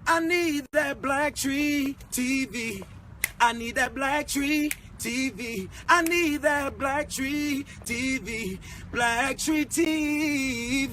I need that black tree TV. I need that black tree TV. I need that black tree TV. Black tree TV.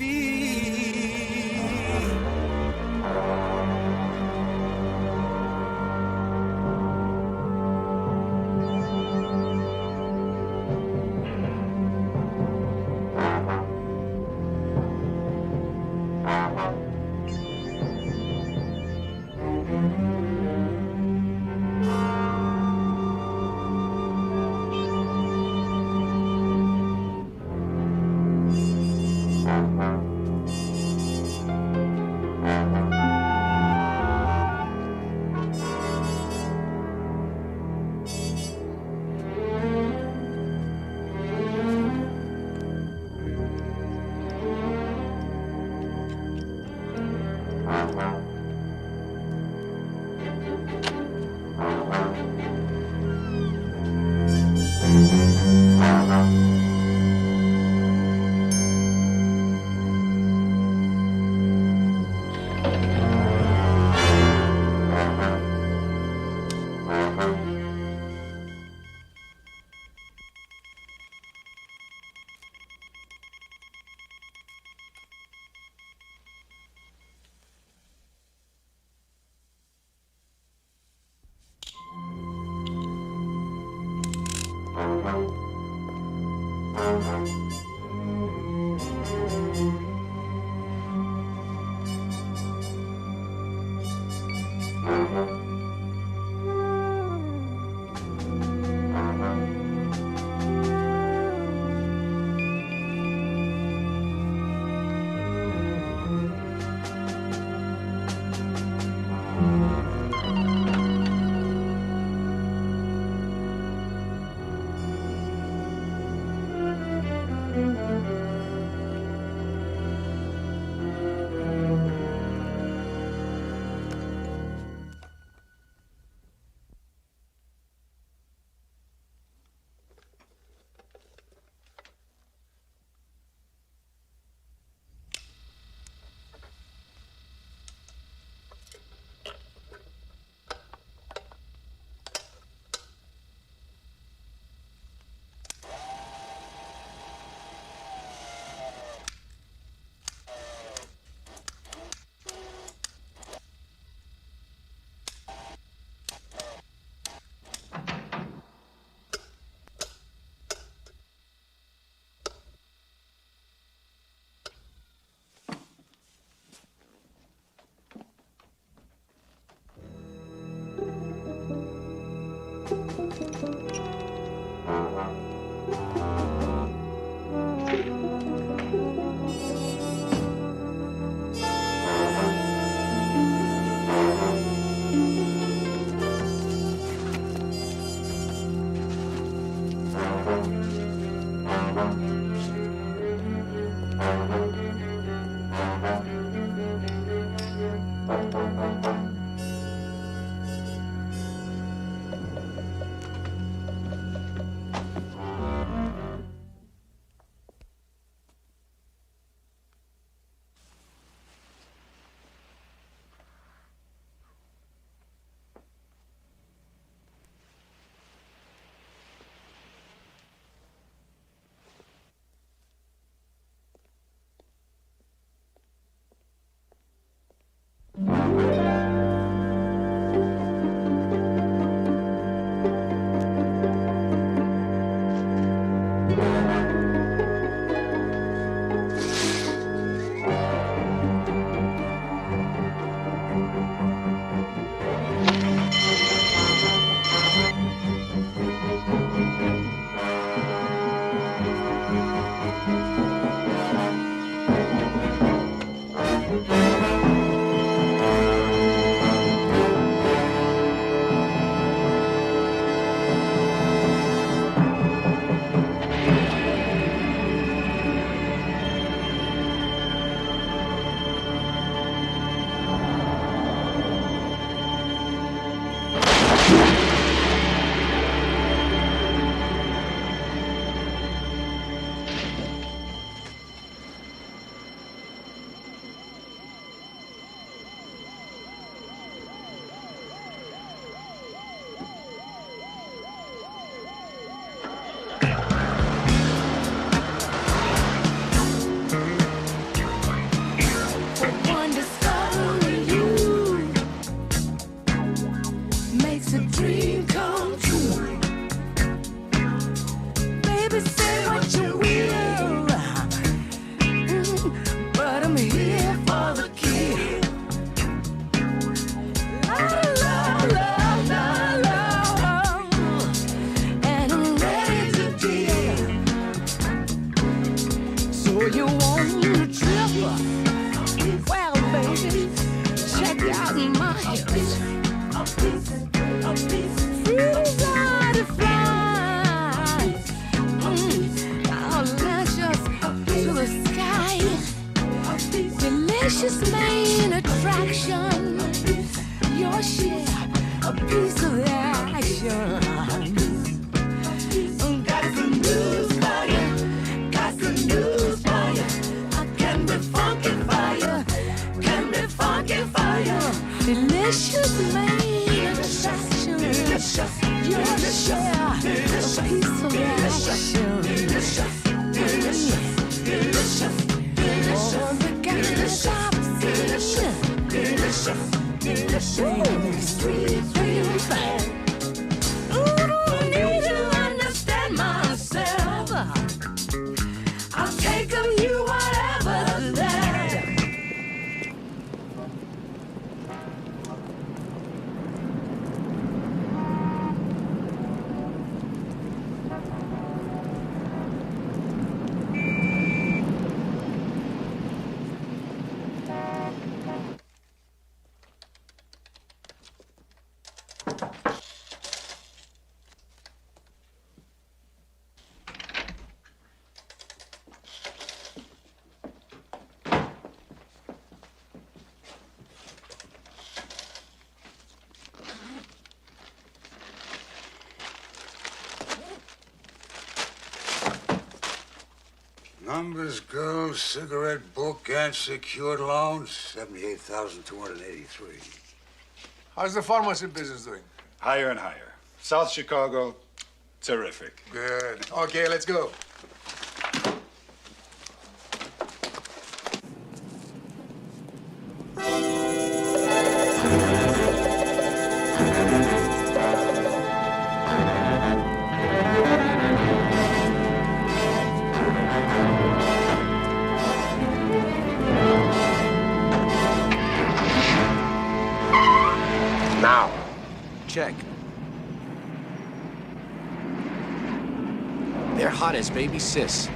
Delicious main attraction. Your share, a piece of action. Got some news for you. Got some news for you. Can be funky for you. Can be funky for you. Delicious main attraction. Your share, a piece of action. Delicious. Need to understand myself. I'll take of you whatever's there. Numbers, girls, cigarette book, and secured loans, 78,283. How's the pharmacy business doing? Higher and higher. South Chicago, terrific. Good. Okay, let's go. Now. Check. They're hot as baby sis.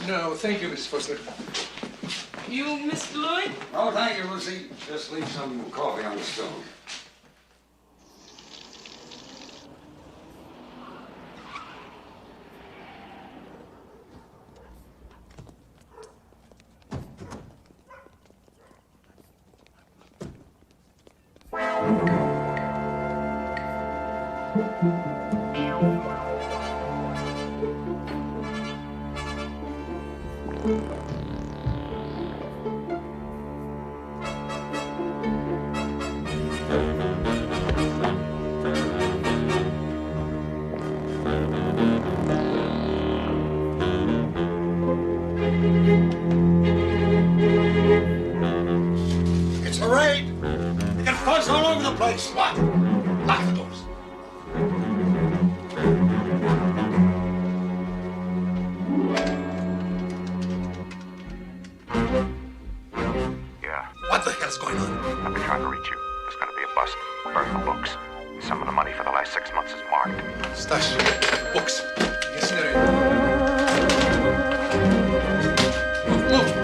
No, thank you, Miss Foster. You, Mr. Lloyd? Oh, thank you, Lucy. Just leave some coffee on the stove. It's a raid. We got thugs all over the place. What? Lock the doors. Yeah. What the hell's going on? I've been trying to reach you. There's gonna be a bust. Burn the books. Some of the money for the last 6 months is marked. Stash. Books. Incinerate. Move.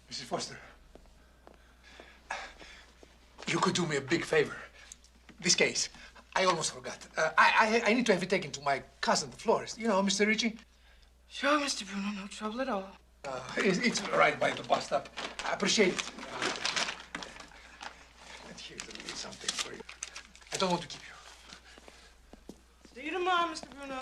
Mrs. Foster, you could do me a big favor. This case, I almost forgot. I need to have it taken to my cousin, the florist. You know, Mr. Ritchie? Sure, Mr. Bruno, no trouble at all. It's right by the bus stop. I appreciate it. And here's a little something for you. I don't want to keep you. See you tomorrow, Mr. Bruno.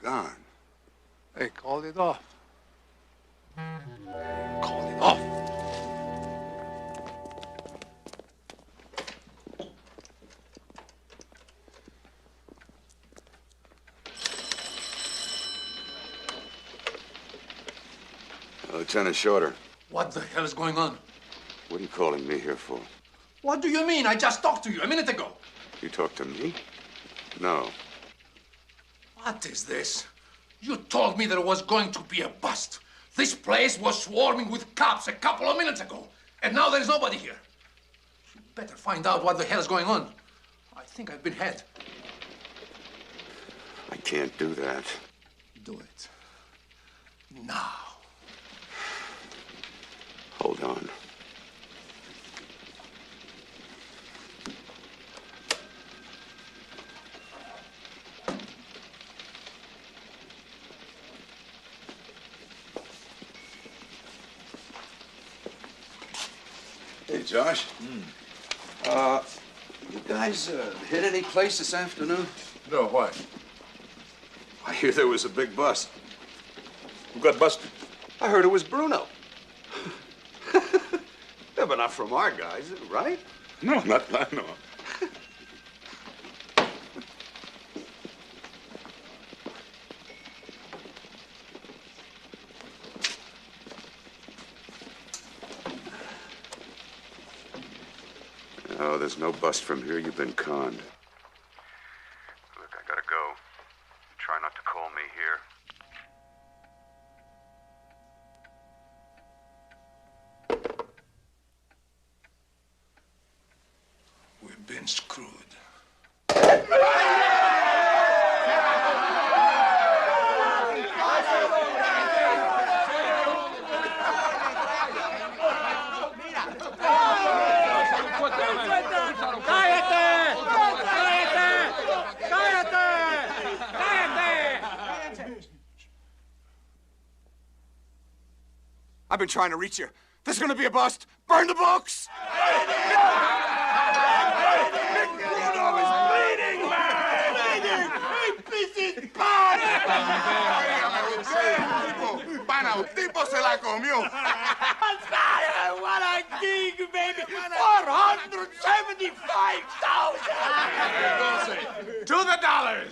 Gone. Hey, call it off. Call it off. Lieutenant Shorter, What the hell is going on? what are you calling me here for? What do you mean? I just talked to you a minute ago. You talked to me? No. What is this? You told me there was going to be a bust. This place was swarming with cops a couple of minutes ago, and now there's nobody here. You better find out what the hell is going on. I think I've been had. I can't do that. Do it. Now. Hold on. Hey, Josh. You guys hit any place this afternoon? No, why? I hear there was a big bust. Who got busted? I heard it was Bruno. Yeah, but not from our guys, right? No, not I know. Oh, there's no bust from here. You've been conned. Look, I gotta go. Try not to call me here. We've been screwed. I've been trying to reach you. There's gonna be a bust. Burn the books! Bruno is bleeding, man! Bleeding! This is bad! Pana, un tipo se la comió. What a gig, baby! 475,000! To the dollars!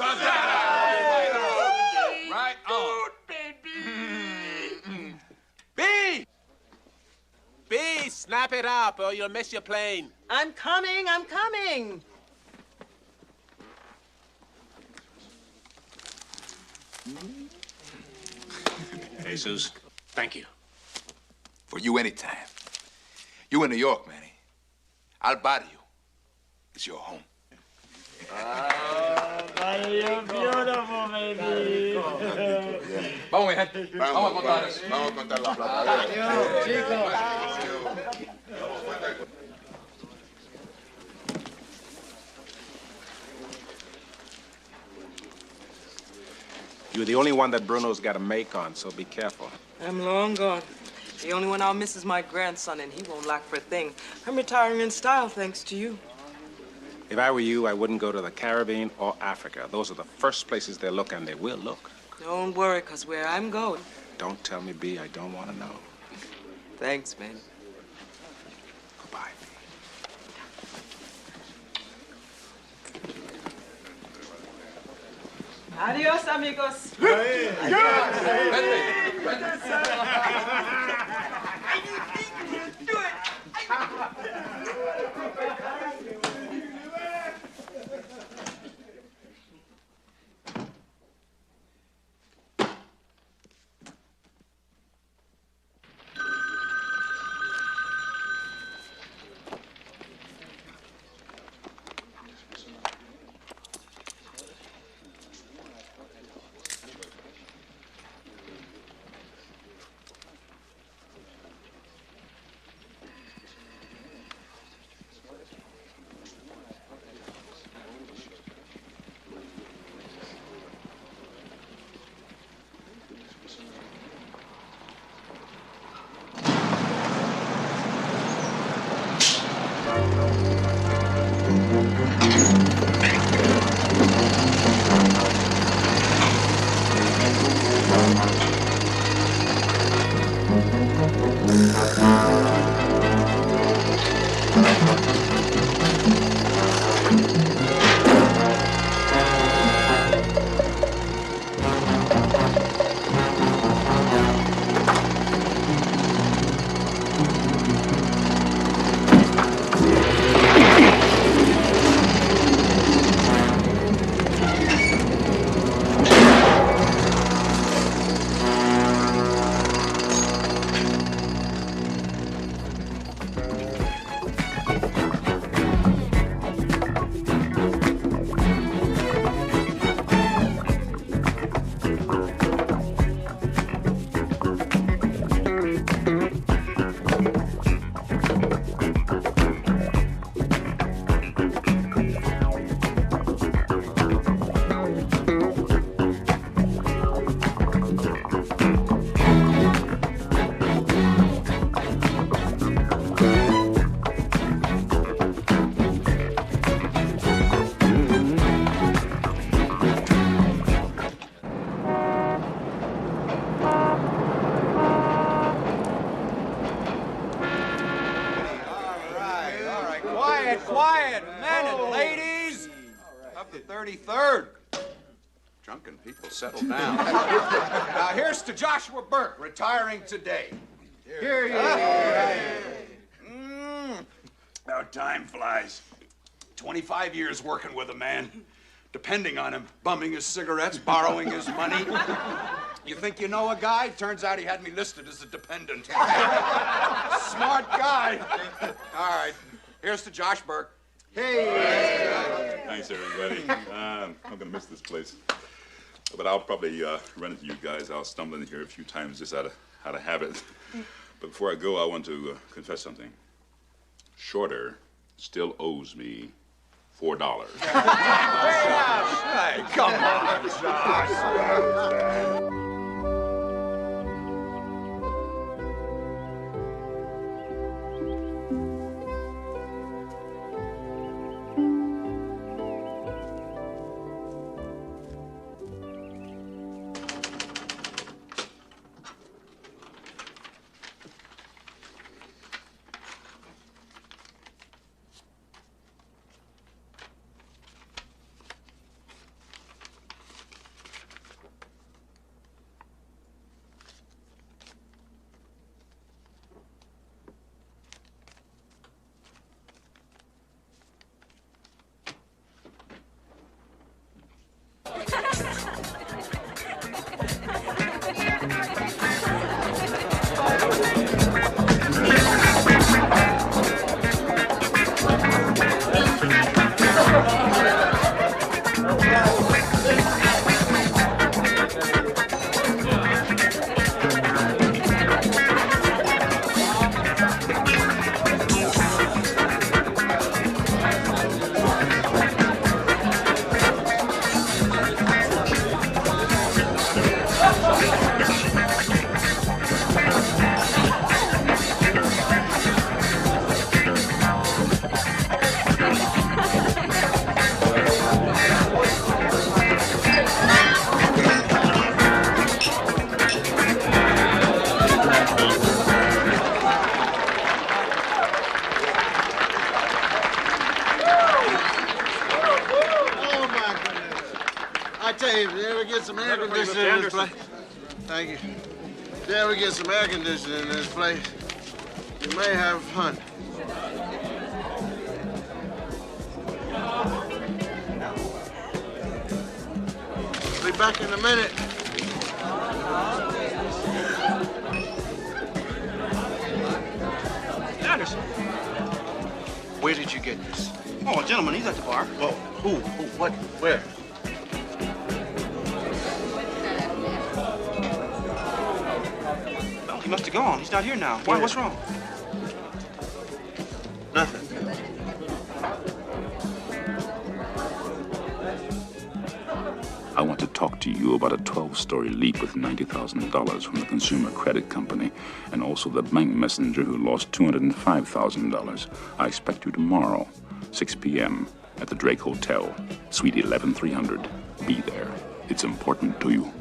Right on. B! B, snap it up or you'll miss your plane. I'm coming, I'm coming. Jesus, thank you. For you anytime. You in New York, Manny. I'll bother you. It's your home. You're beautiful, baby. Vamos, mi gente. Vamos a contar eso. Vamos a contar la plata. You're the only one that Bruno's got a make on, so be careful. I'm long gone. The only one I'll miss is my grandson, and he won't lack for a thing. I'm retiring in style, thanks to you. If I were you, I wouldn't go to the Caribbean or Africa. Those are the first places they'll look, and they will look. Don't worry, because where I'm going. Don't tell me, B. I don't want to know. Thanks, man. Goodbye. Adios, amigos. Quiet, men and ladies of the 33rd. Drunken people, settle down. Now, here's to Joshua Burke, retiring today. Here you How time flies. 25 years working with a man, depending on him, bumming his cigarettes, borrowing his money. You think you know a guy? Turns out he had me listed as a dependent. Smart guy. All right, here's to Josh Burke. Hey. Thanks, everybody. I'm gonna miss this place, but I'll probably run into you guys. I'll stumble in here a few times just out of habit. But before I go, I want to confess something. Shorter still owes me $4. Hey, come on, Josh. Hey, if you ever get some air conditioning in this place. Thank you. If you ever get some air conditioning in this place, you may have fun. Be back in a minute. Anderson. Where did you get this? Oh, gentlemen, he's at the bar. Well, who? What? Where? Well, he must have gone. He's not here now. Why? Yeah. What's wrong? Nothing. I want to talk to you about a 12-story leap with $90,000 from the Consumer Credit Company, and also the bank messenger who lost $205,000. I expect you tomorrow, 6 p.m., at the Drake Hotel, Suite 11300. Be there. It's important to you.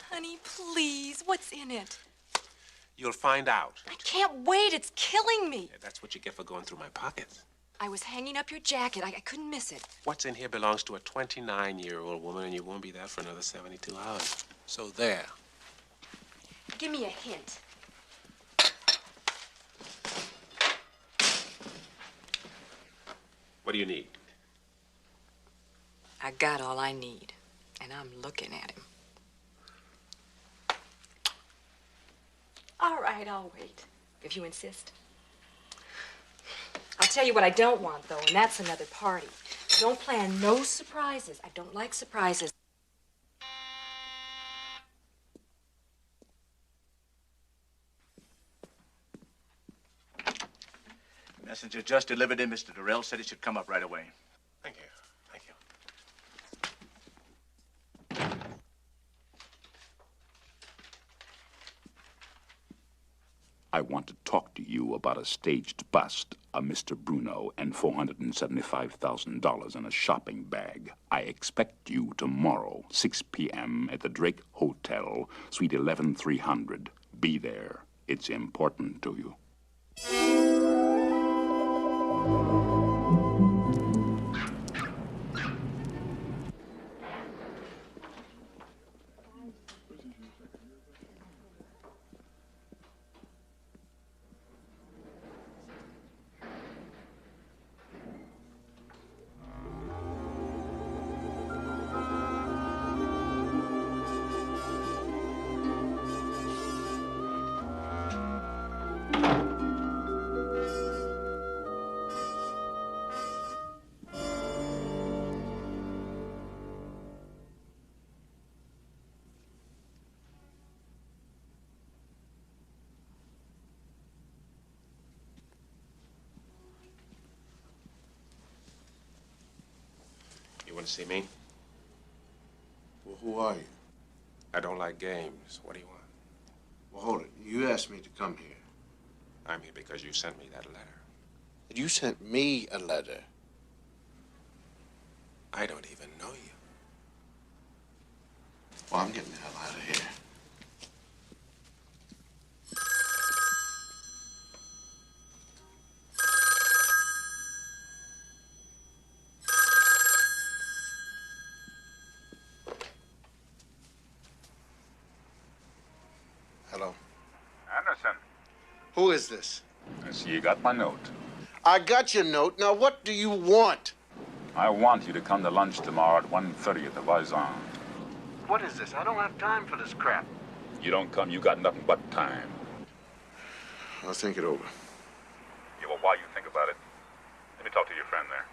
Honey, please, what's in it? You'll find out. I can't wait. It's killing me. Yeah, that's what you get for going through my pockets. I was hanging up your jacket. I couldn't miss it. What's in here belongs to a 29-year-old woman, and you won't be there for another 72 hours. So there. Give me a hint. What do you need? I got all I need, and I'm looking at him. All right, I'll wait, if you insist. I'll tell you what I don't want, though, and that's another party. Don't plan no surprises. I don't like surprises. Messenger just delivered it. Mr. Durrell said it should come up right away. Thank you. Thank you. I want to talk to you about a staged bust of Mr. Bruno and $475,000 in a shopping bag. I expect you tomorrow, 6 p.m. at the Drake Hotel, Suite 11300. Be there. It's important to you. You want to see me? Well, who are you? I don't like games. What do you want? Well, hold it. You asked me to come here. I'm here because you sent me that letter. You sent me a letter. I don't even know you. Well, I'm getting the hell out of here. Hello. Anderson. Who is this? I see you got my note. I got your note. Now, what do you want? I want you to come to lunch tomorrow at 1:30 at the Voisin. What is this? I don't have time for this crap. You don't come, you got nothing but time. I'll think it over. Yeah, well, while you think about it, let me talk to your friend there.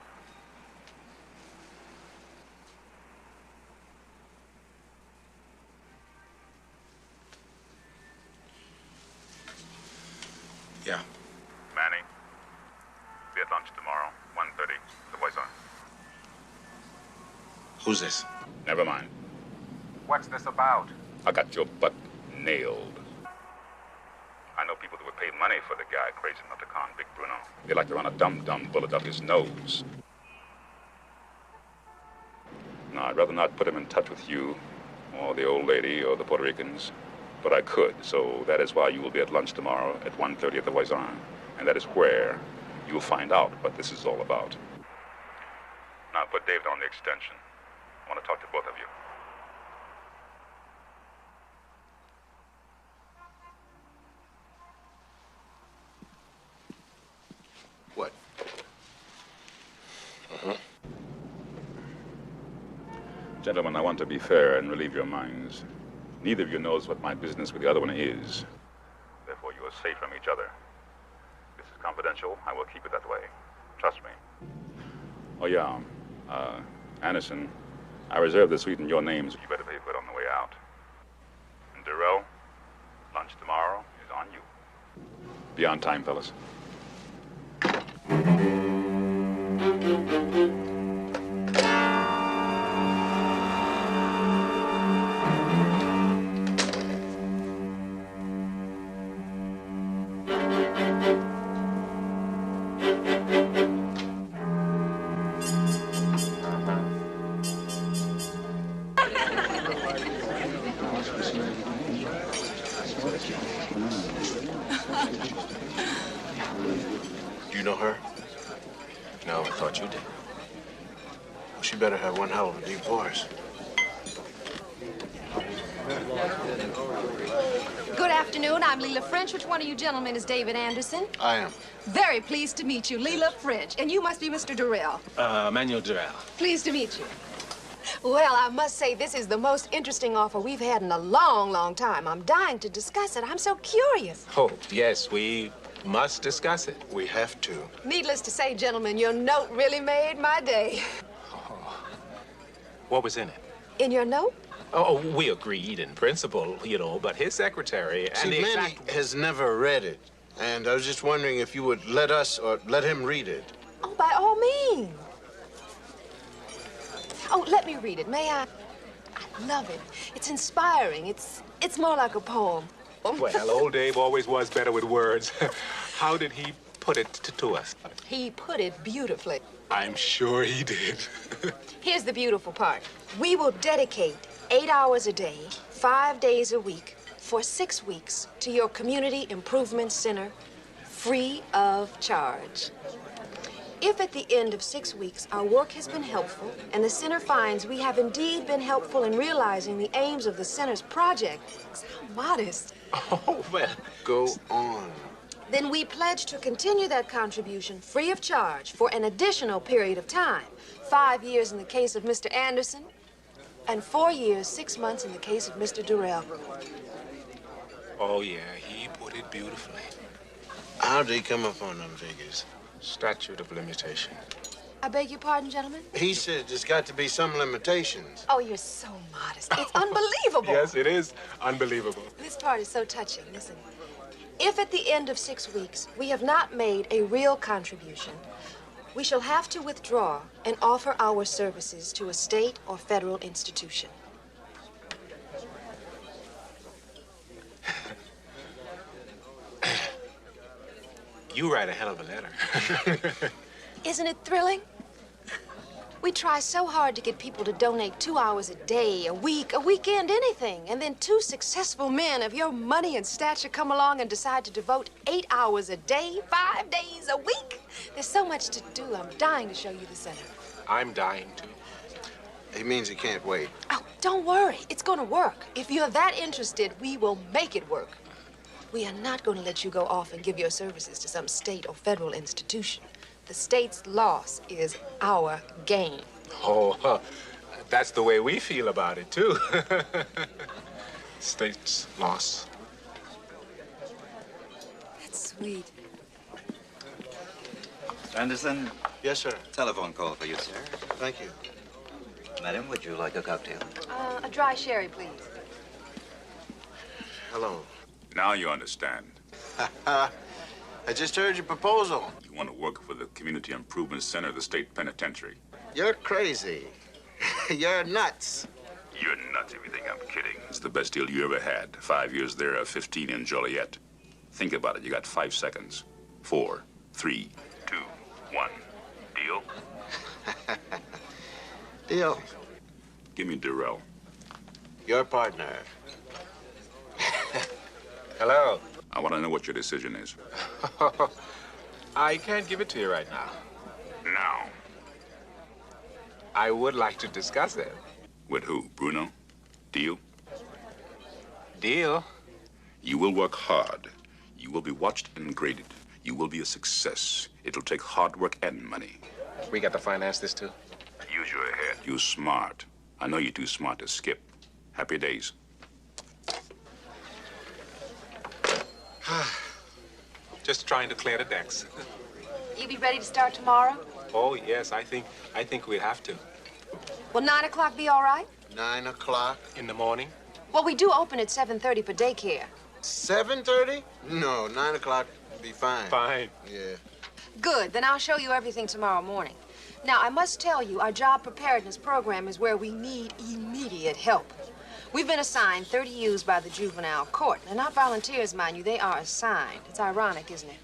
Yeah. Manny, be at lunch tomorrow, 1:30, the boys on. Who's this? Never mind. What's this about? I got your butt nailed. I know people that would pay money for the guy crazy enough to con Big Bruno. They like to run a dum-dum bullet up his nose. No, I'd rather not put him in touch with you, or the old lady, or the Puerto Ricans. But I could, so that is why you will be at lunch tomorrow at 1:30 at the Voisin. And that is where you will find out what this is all about. Now put David on the extension. I want to talk to both of you. What? Gentlemen, I want to be fair and relieve your minds. Neither of you knows what my business with the other one is. Therefore, you are safe from each other. This is confidential. I will keep it that way. Trust me. Oh, yeah. Anderson, I reserve the suite in your names. You better pay for it on the way out. And Durrell, lunch tomorrow is on you. Be on time, fellas. Do you know her? No, I thought you did. Well, she better have one hell of a deep voice. Good afternoon. I'm Leela French. Which one of you gentlemen is David Anderson? I am. Very pleased to meet you, Leela French. And you must be Mr. Durrell. Manuel Durrell. Pleased to meet you. Well, I must say, this is the most interesting offer we've had in a long, long time. I'm dying to discuss it. I'm so curious. Oh, yes, we must discuss it. We have to. Needless to say, gentlemen, your note really made my day. What was in it? In your note? Oh, we agreed in principle, you know, but his secretary and See, the Manny exact... has never read it, and I was just wondering if you would let us or let him read it. Oh, by all means. Oh, let me read it, may I? I love it. It's inspiring. It's more like a poem. Well, old Dave always was better with words. How did he put it to us? He put it beautifully. I'm sure he did. Here's the beautiful part. We will dedicate 8 hours a day, 5 days a week, for 6 weeks to your community improvement center, free of charge. If at the end of 6 weeks our work has been helpful and the center finds we have indeed been helpful in realizing the aims of the center's project, how modest. Oh, well. Go on. Then we pledge to continue that contribution free of charge for an additional period of time. 5 years in the case of Mr. Anderson, and 4 years, 6 months in the case of Mr. Durrell. Oh, yeah, he put it beautifully. How'd he come up on them figures? Statute of limitation. I beg your pardon, gentlemen? He said there's got to be some limitations. Oh, you're so modest. It's unbelievable. Yes, it is unbelievable. This part is so touching. Listen. If at the end of 6 weeks we have not made a real contribution, we shall have to withdraw and offer our services to a state or federal institution. You write a hell of a letter. Isn't it thrilling? We try so hard to get people to donate 2 hours a day, a week, a weekend, anything. And then 2 successful men of your money and stature come along and decide to devote 8 hours a day, 5 days a week. There's so much to do. I'm dying to show you the center. I'm dying to. He means he can't wait. Oh, don't worry. It's going to work. If you're that interested, we will make it work. We are not going to let you go off and give your services to some state or federal institution. The state's loss is our gain. Oh, that's the way we feel about it, too. State's loss. That's sweet. Anderson? Yes, sir. Telephone call for you, sir. Thank you. Madam, would you like a cocktail? A dry sherry, please. Hello. Now you understand. I just heard your proposal. You want to work for the Community Improvement Center of the State Penitentiary. You're crazy. You're nuts. You're nuts if you think I'm kidding. It's the best deal you ever had. 5 years there, 15 in Joliet. Think about it. You got 5 seconds. 4, 3, 2, 1. Deal? Deal. Give me Durrell. Your partner. Hello. I want to know what your decision is. I can't give it to you right now. Now. I would like to discuss it. With who? Bruno? Deal? Deal? You will work hard. You will be watched and graded. You will be a success. It'll take hard work and money. We got to finance this too? Use your head. You're smart. I know you're too smart to skip. Happy days. Just trying to clear the decks. You be ready to start tomorrow? Oh, yes, I think we have to. Will 9 o'clock be all right? 9 o'clock? In the morning? Well, we do open at 7:30 for daycare. 7:30? No, 9 o'clock would be fine. Fine. Yeah. Good, then I'll show you everything tomorrow morning. Now, I must tell you, our job preparedness program is where we need immediate help. We've been assigned 30 youths by the juvenile court. They're not volunteers, mind you, they are assigned. It's ironic, isn't it?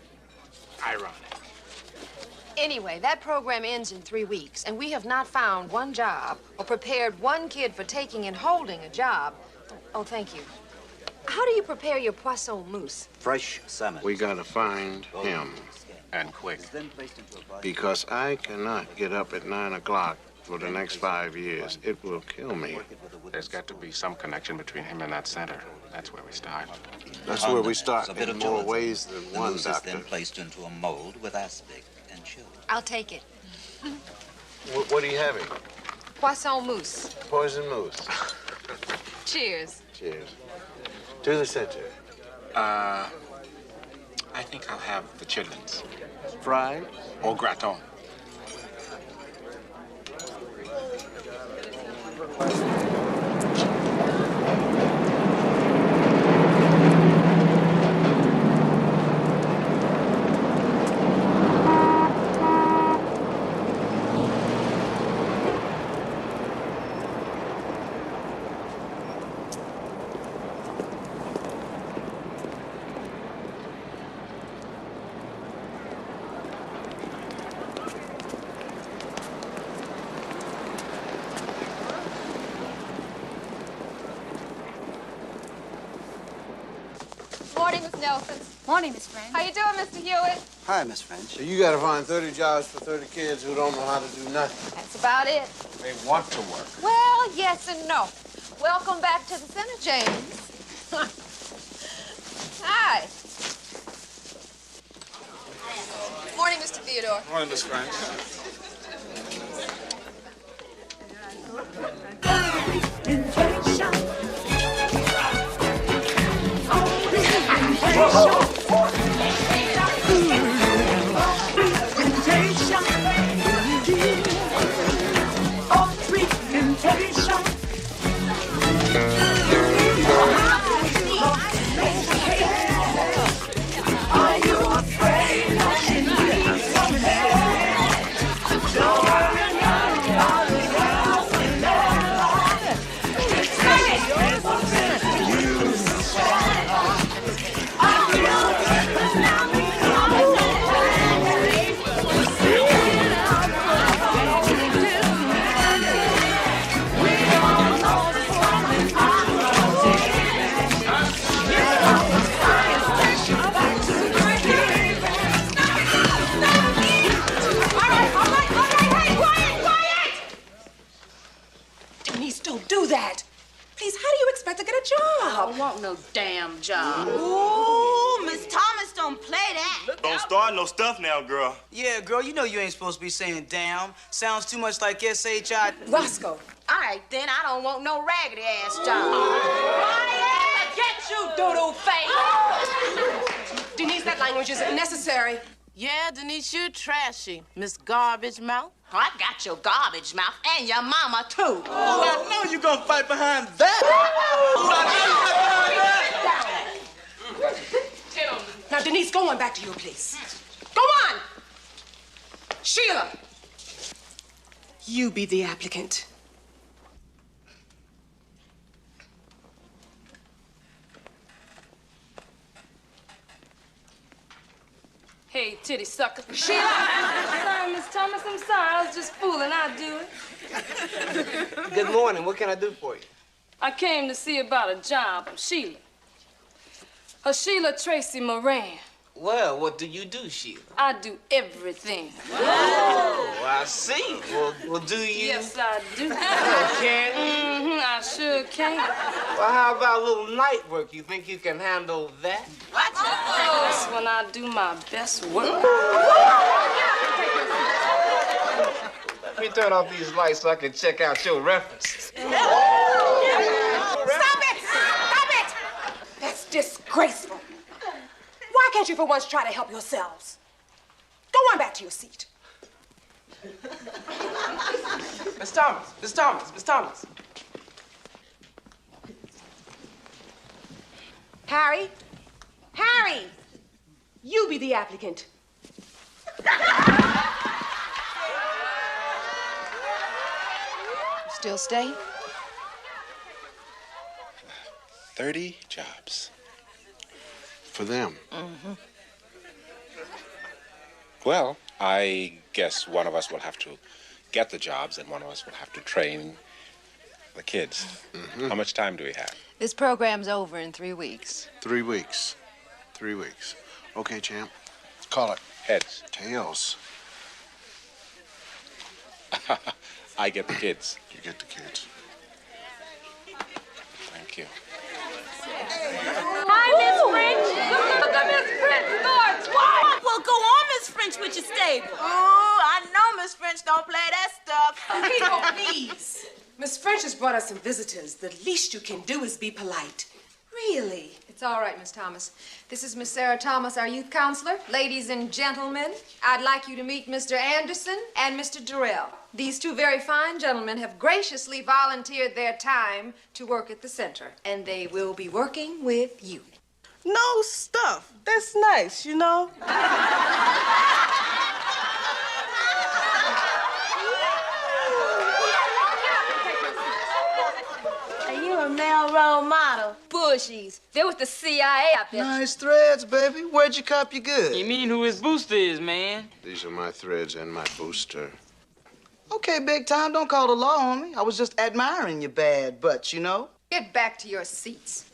Ironic. Anyway, that program ends in 3 weeks, and we have not found one job or prepared one kid for taking and holding a job. Oh, thank you. How do you prepare your poisson mousse? Fresh salmon. We gotta find him. And quick. Because I cannot get up at 9 o'clock for the next 5 years. It will kill me. There's got to be some connection between him and that center. That's where we start. That's where we start A bit in of more gelatin. ways than The one, mousse is Doctor. then placed into a mold with aspic and chilled. I'll take it. What are you having? Poisson mousse. Poison mousse. Cheers. Cheers. To the center. I think I'll have the chitlins. Fried? Au gratin. Morning, Miss Nelson. Morning, Miss French. How you doing, Mr. Hewitt? Hi, Miss French. So you gotta find 30 jobs for 30 kids who don't know how to do nothing. That's about it. They want to work. Well, yes and no. Welcome back to the center, James. Hi. Morning, Mr. Theodore. Morning, Miss French. No damn job. Ooh, Miss Thomas don't play that. Don't start no stuff now, girl. Yeah, girl, you know you ain't supposed to be saying damn. Sounds too much like S-H-I. Roscoe. All right, then I don't want no raggedy ass job. Quiet! Get you, doodle face! Denise, that language isn't necessary. Yeah, Denise, you trashy, Miss Garbage Mouth. Oh, I got your garbage mouth and your mama, too. Oh, I know you're gonna fight behind that. Now, Now, Denise, go on back to your place. Go on! Sheila, you be the applicant. Hey, titty sucker. Sheila! Sorry, Miss Thomas, I'm sorry. I was just fooling. I'll do it. Good morning. What can I do for you? I came to see about a job for Sheila. Sheila Tracy Moran. Well, what do you do, Sheila? I do everything. Oh, I see. Well, do you? Yes, I do. Can you? I sure can. Well, how about a little night work? You think you can handle that? What? That's when I do my best work. Let me turn off these lights so I can check out your references. Stop it! Stop it! That's disgraceful. Why can't you for once try to help yourselves? Go on back to your seat. Miss Thomas, Miss Thomas, Miss Thomas. Harry, Harry, you be the applicant. Still stay? 30 jobs. For them. Mm-hmm. Well, I guess one of us will have to get the jobs and one of us will have to train the kids. Mm-hmm. How much time do we have? This program's over in 3 weeks. 3 weeks. 3 weeks. Okay, champ. Call it. Heads. Tails. I get the kids. You get the kids. Thank you. Hi, Miss French. Look at Miss French starts. What? Well, go on, Miss French, with your stable. Ooh, I know Miss French don't play that stuff. People, please. Miss French has brought us some visitors. The least you can do is be polite. Really? It's all right, Miss Thomas. This is Miss Sarah Thomas, our youth counselor. Ladies and gentlemen, I'd like you to meet Mr. Anderson and Mr. Durrell. These two very fine gentlemen have graciously volunteered their time to work at the center, and they will be working with you. No stuff. That's nice, you know? Are you a male role model? Bushies. They was the CIA out there. Nice threads, baby. Where'd you cop your goods? You mean who his booster is, man? These are my threads and my booster. Okay, big time. Don't call the law on me. I was just admiring your bad butts, you know? Get back to your seats.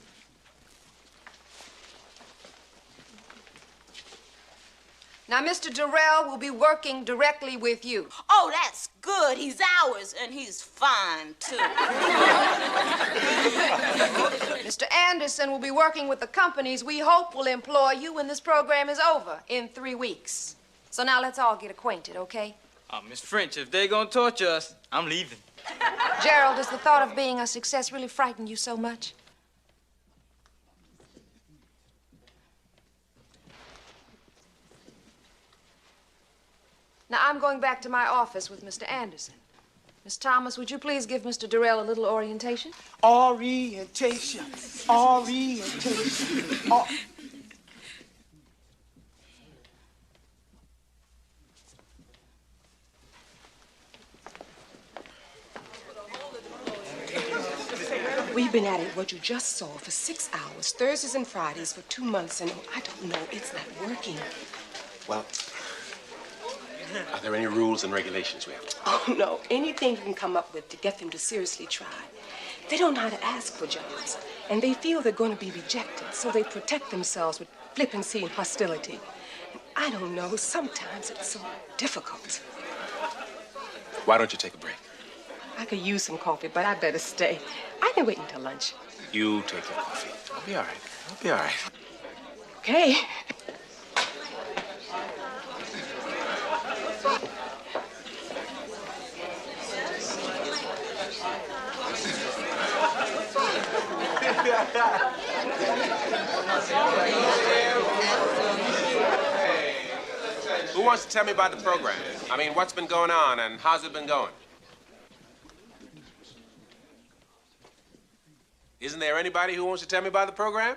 Now, Mr. Durrell will be working directly with you. Oh, that's good. He's ours, and he's fine, too. Mr. Anderson will be working with the companies we hope will employ you when this program is over in 3 weeks. So now let's all get acquainted, okay? Miss French, if they gonna torture us, I'm leaving. Gerald, does the thought of being a success really frighten you so much? Now, I'm going back to my office with Mr. Anderson. Miss Thomas, would you please give Mr. Durrell a little orientation? Orientation. Orientation. We've been at it, what you just saw, for 6 hours, Thursdays and Fridays for 2 months, and I don't know, it's not working. Well, are there any rules and regulations we have to Oh, no, anything you can come up with to get them to seriously try. They don't know how to ask for jobs, and they feel they're going to be rejected, so they protect themselves with flippancy and hostility. And I don't know, sometimes it's so difficult. Why don't you take a break? I could use some coffee, but I better stay. I can wait until lunch. You take your coffee. I'll be all right. I'll be all right. Okay. Who wants to tell me about the program? I mean, what's been going on and how's it been going? Isn't there anybody who wants to tell me about the program?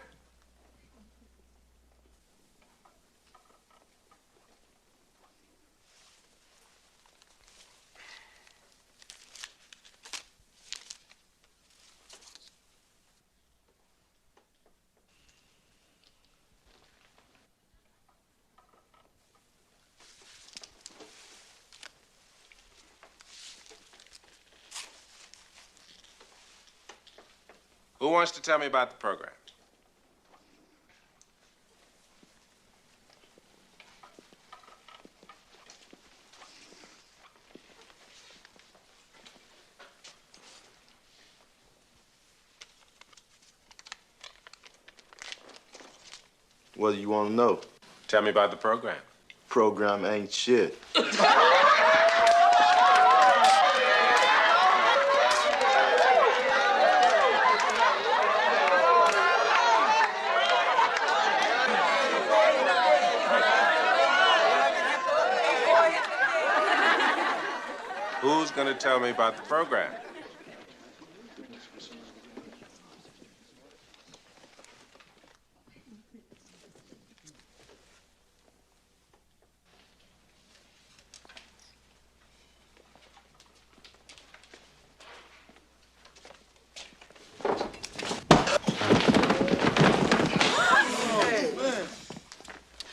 Who wants to tell me about the program? What do you want to know? Tell me about the program. Program ain't shit. Who's going to tell me about the program?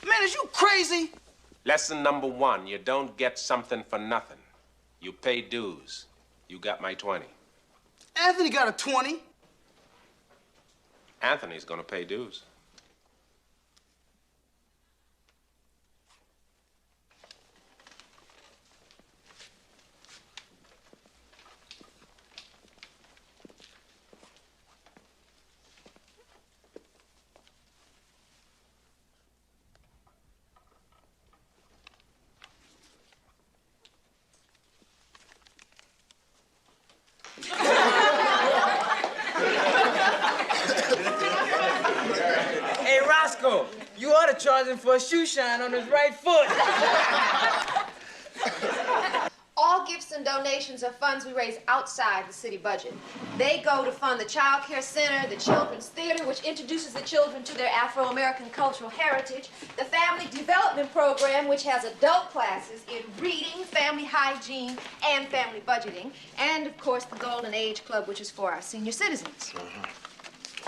Man, is you crazy? Lesson number 1, you don't get something for nothing. You pay dues. You got my 20. Anthony got a 20. Anthony's gonna pay dues. Hey, Roscoe, you ought to charge him for a shoe shine on his right foot. All gifts and donations are funds we raise outside the city budget. They go to fund the Child Care Center, the Children's Theater, which introduces the children to their Afro-American cultural heritage, the Family Development Program, which has adult classes in reading, family hygiene, and family budgeting, and, of course, the Golden Age Club, which is for our senior citizens.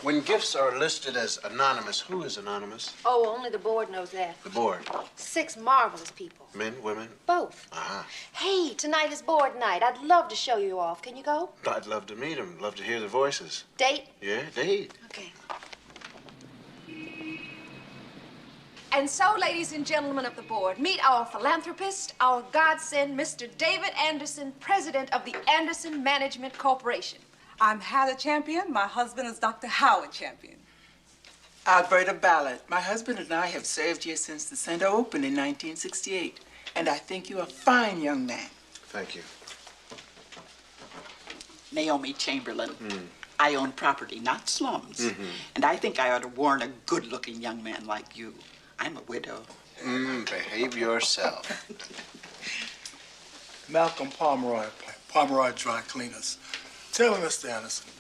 When gifts are listed as anonymous, who is anonymous? Oh, only the board knows that. The board. 6 marvelous people. Men, women? Both. Uh-huh. Hey, tonight is board night. I'd love to show you off. Can you go? I'd love to meet them. Love to hear their voices. Date? Yeah, date. Okay. And so, ladies and gentlemen of the board, meet our philanthropist, our godsend, Mr. David Anderson, president of the Anderson Management Corporation. I'm Heather Champion. My husband is Dr. Howard Champion. Alberta Ballard. My husband and I have served here since the center opened in 1968, and I think you're a fine young man. Thank you. Naomi Chamberlain. I own property, not slums, and I think I ought to warn a good-looking young man like you. I'm a widow. Behave yourself. Malcolm Pomeroy Dry Cleaners. Tell me, Mr. Anderson,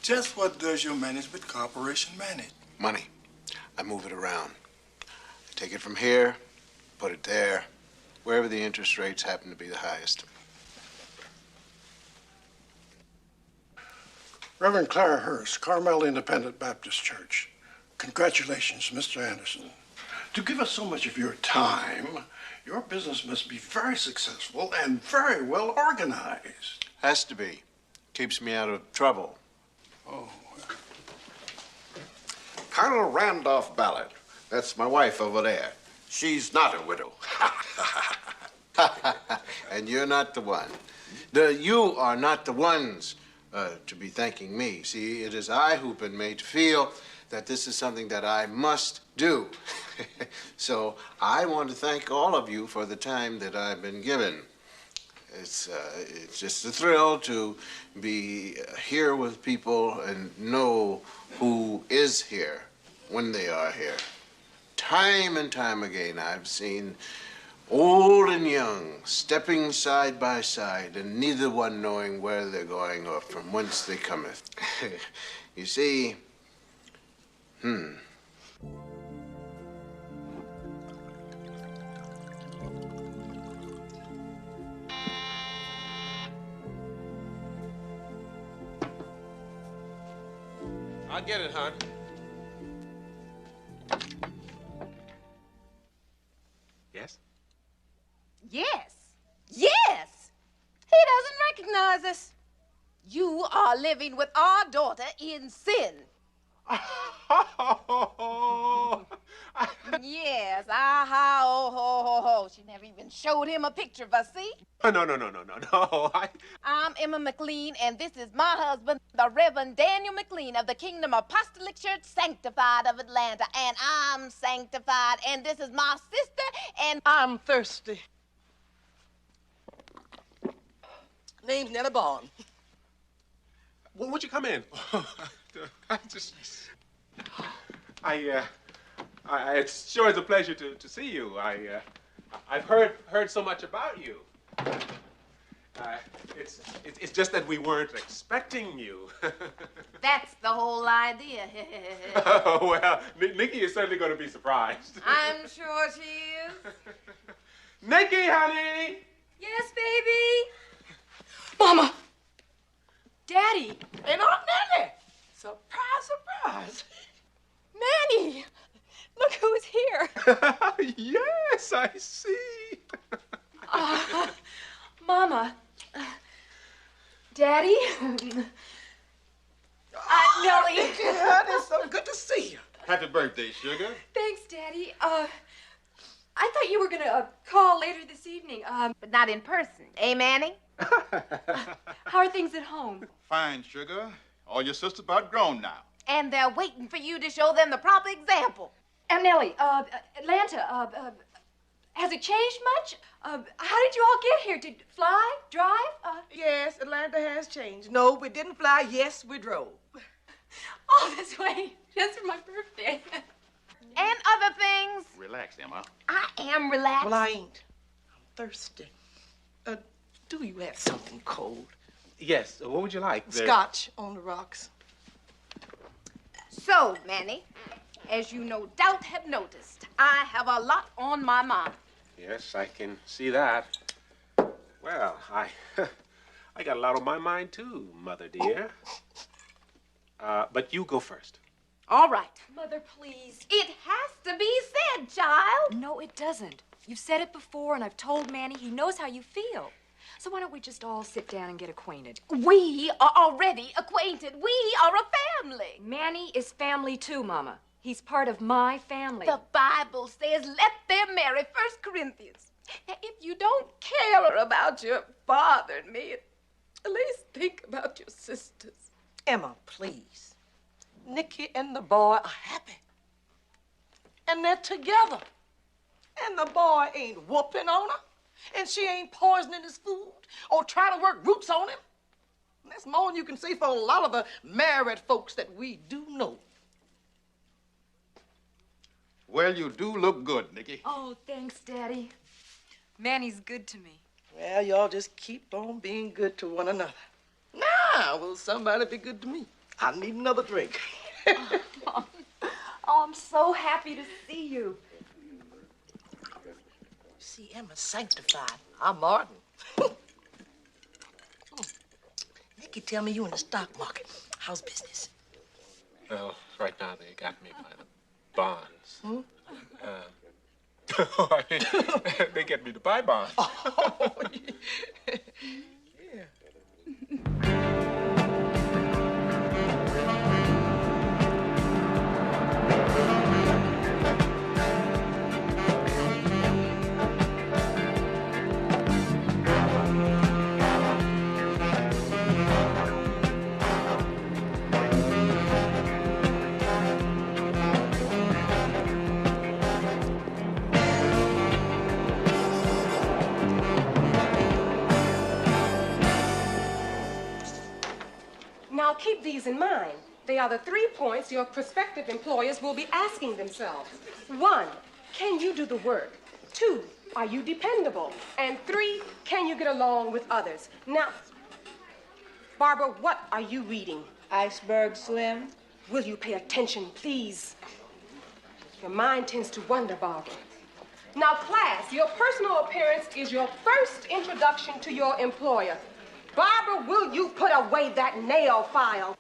just what does your management corporation manage? Money. I move it around. I take it from here, put it there, wherever the interest rates happen to be the highest. Reverend Clara Hurst, Carmel Independent Baptist Church. Congratulations, Mr. Anderson. To give us so much of your time, your business must be very successful and very well organized. Has to be. Keeps me out of trouble. Oh. Colonel Randolph Ballard. That's my wife over there. She's not a widow. And you're not the one. You are not the ones to be thanking me. See, it is I who've been made to feel that this is something that I must do. So I want to thank all of you for the time that I've been given. It's just a thrill to be here with people and know who is here when they are here. Time and time again, I've seen old and young stepping side by side and neither one knowing where they're going or from whence they cometh. You see, I'll get it, hon. Yes? Yes. Yes. He doesn't recognize us. You are living with our daughter in sin. Yes, ho, ho, ho. She never even showed him a picture of us, see? No. I'm Emma McLean, and this is my husband, the Reverend Daniel McLean of the Kingdom Apostolic Church Sanctified of Atlanta. And I'm sanctified, and this is my sister, and I'm thirsty. Name's Nellie Bond. Won't you come in? It sure is a pleasure to see you. I've heard so much about you. It's just that we weren't expecting you. that's the whole idea. Well, Nikki is certainly going to be surprised. I'm sure she is. Nikki, honey! Yes, baby? Mama! Daddy! And Aunt Nellie! Surprise, surprise! Manny! Look who's here. Yes, I see. Mama. Daddy? Nellie. It's so good to see you. Happy birthday, sugar. Thanks, Daddy. I thought you were gonna call later this evening. But not in person, eh, Manny? How are things at home? Fine, sugar. All your sisters about grown now. And they're waiting for you to show them the proper example. And Nellie, Atlanta, has it changed much? How did you all get here? Did fly, drive? Yes, Atlanta has changed. No, we didn't fly. Yes, we drove. All this way, just for my birthday. And other things. Relax, Emma. I am relaxed. Well, I ain't. I'm thirsty. Do you have something cold? Yes, what would you like? Scotch on the rocks. So, Manny, as you no doubt have noticed, I have a lot on my mind. Yes, I can see that. Well, I got a lot on my mind too, Mother dear. But you go first. All right. Mother, please. It has to be said, child. No, it doesn't. You've said it before, and I've told Manny. He knows how you feel. So why don't we just all sit down and get acquainted? We are already acquainted. We are a family. Manny is family too, Mama. He's part of my family. The Bible says, let them marry, 1 Corinthians. Now, if you don't care about your father and me, at least think about your sisters. Emma, please. Nikki and the boy are happy. And they're together. And the boy ain't whooping on her. And she ain't poisoning his food or trying to work roots on him. That's more than you can say for a lot of the married folks that we do know. Well, you do look good, Nikki. Oh, thanks, Daddy. Manny's good to me. Well, y'all just keep on being good to one another. Now, will somebody be good to me? I need another drink. Oh, I'm so happy to see you. See, Emma's sanctified. I'm Martin. Nikki, tell me you in the stock market. How's business? Well, right now they got me by the bonds. Hmm? I mean, they get me to buy bonds. Oh, yeah. Now keep these in mind. They are the 3 points your prospective employers will be asking themselves. 1, can you do the work? 2, are you dependable? And 3, can you get along with others? Now, Barbara, what are you reading? Iceberg Slim. Will you pay attention, please? Your mind tends to wander, Barbara. Now, class, your personal appearance is your first introduction to your employer. Barbara, will you put away that nail file?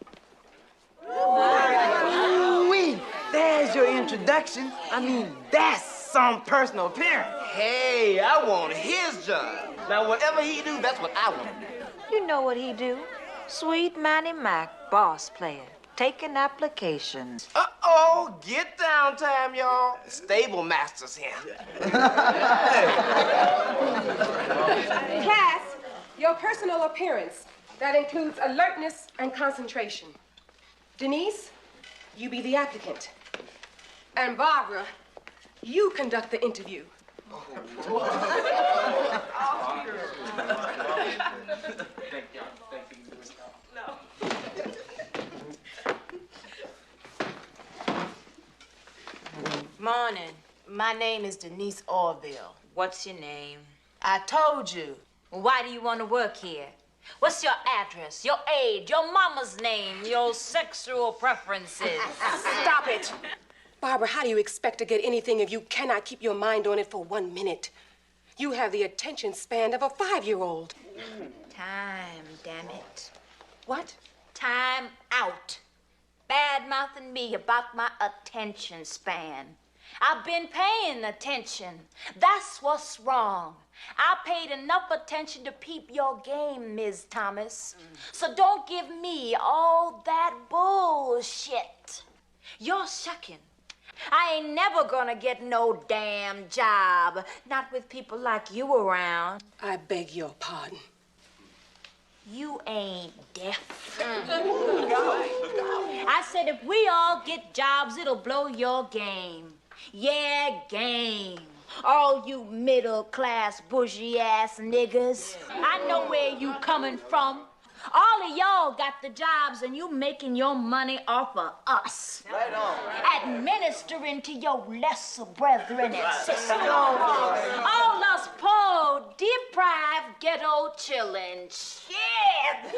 Ooh-wee, there's your introduction. I mean, that's some personal appearance. Hey, I want his job. Now, whatever he do, that's what I want to do. You know what he do. Sweet Manny Mac, boss player, taking applications. Uh-oh, get down time, y'all. Stable master's here. Class, your personal appearance. That includes alertness and concentration. Denise, you be the applicant. And Barbara, you conduct the interview. Morning. My name is Denise Orville. What's your name? I told you. Why do you want to work here? What's your address, your age, your mama's name, your sexual preferences? Stop it. Barbara, how do you expect to get anything if you cannot keep your mind on it for 1 minute? You have the attention span of a 5-year-old. Time, damn it. What? Time out. Bad-mouthing me about my attention span. I've been paying attention. That's what's wrong. I paid enough attention to peep your game, Ms. Thomas. So don't give me all that bullshit. You're shucking. I ain't never gonna get no damn job. Not with people like you around. I beg your pardon. You ain't deaf. I said if we all get jobs, it'll blow your game. Yeah, game. All you middle-class, bougie-ass niggas. I know where you coming from. All of y'all got the jobs and you making your money off of us. Right on. Administering to your lesser brethren and sisters. All us poor, deprived, ghetto chillin'. Shit!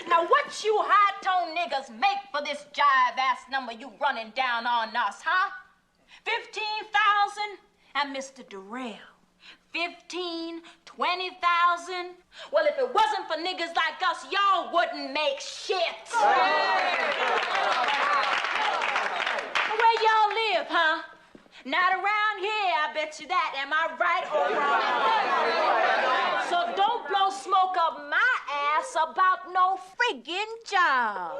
Now what you high-tone niggas make for this jive-ass number you running down on us, huh? 15,000 and Mr. Durrell. 15, 20,000. Well, if it wasn't for niggas like us, y'all wouldn't make shit. Where y'all live, huh? Not around here, I bet you that. Am I right or wrong? So don't blow smoke up my ass about no friggin' job.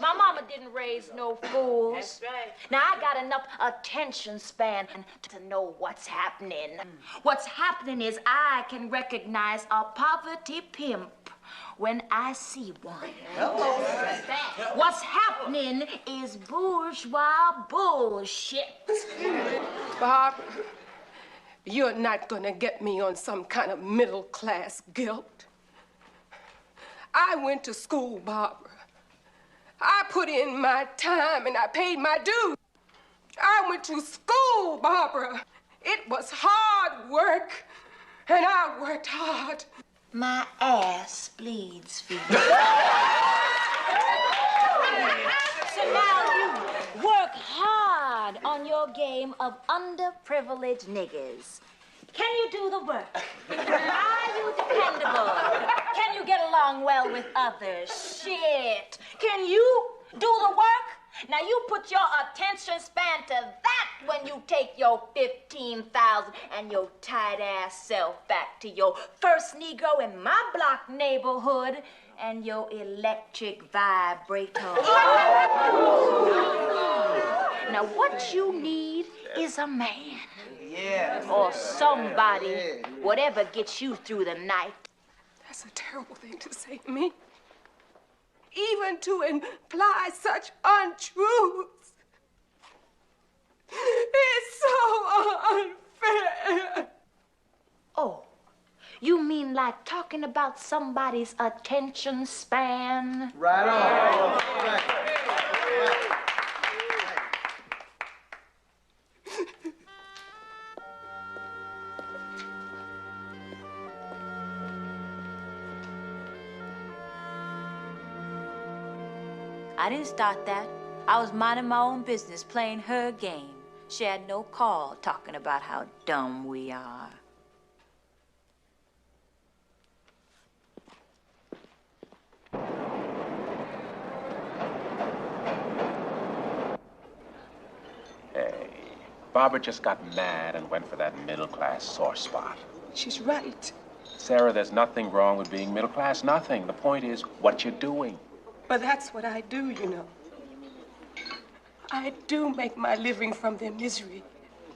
My mama didn't raise no fools. That's right. Now, I got enough attention span to know what's happening. What's happening is I can recognize a poverty pimp when I see one. What's happening is bourgeois bullshit. Barbara, you're not gonna get me on some kind of middle-class guilt. I went to school, Barbara. I put in my time and I paid my dues. I went to school, Barbara. It was hard work, and I worked hard. My ass bleeds for you. So now you work hard on your game of underprivileged niggas. Can you do the work? Are you dependable? Can you get along well with others? Shit. Can you do the work? Now you put your attention span to that when you take your 15,000 and your tight-ass self back to your first Negro in my block neighborhood and your electric vibrator. Now what you need is a man. Yeah. Or somebody, whatever gets you through the night. That's a terrible thing to say to me. Even to imply such untruths. It's so unfair. Oh, you mean like talking about somebody's attention span? Right on. Right. I didn't start that. I was minding my own business, playing her game. She had no call talking about how dumb we are. Hey, Barbara just got mad and went for that middle-class sore spot. She's right. Sarah, there's nothing wrong with being middle class. Nothing. The point is what you're doing. But that's what I do, you know. I do make my living from their misery.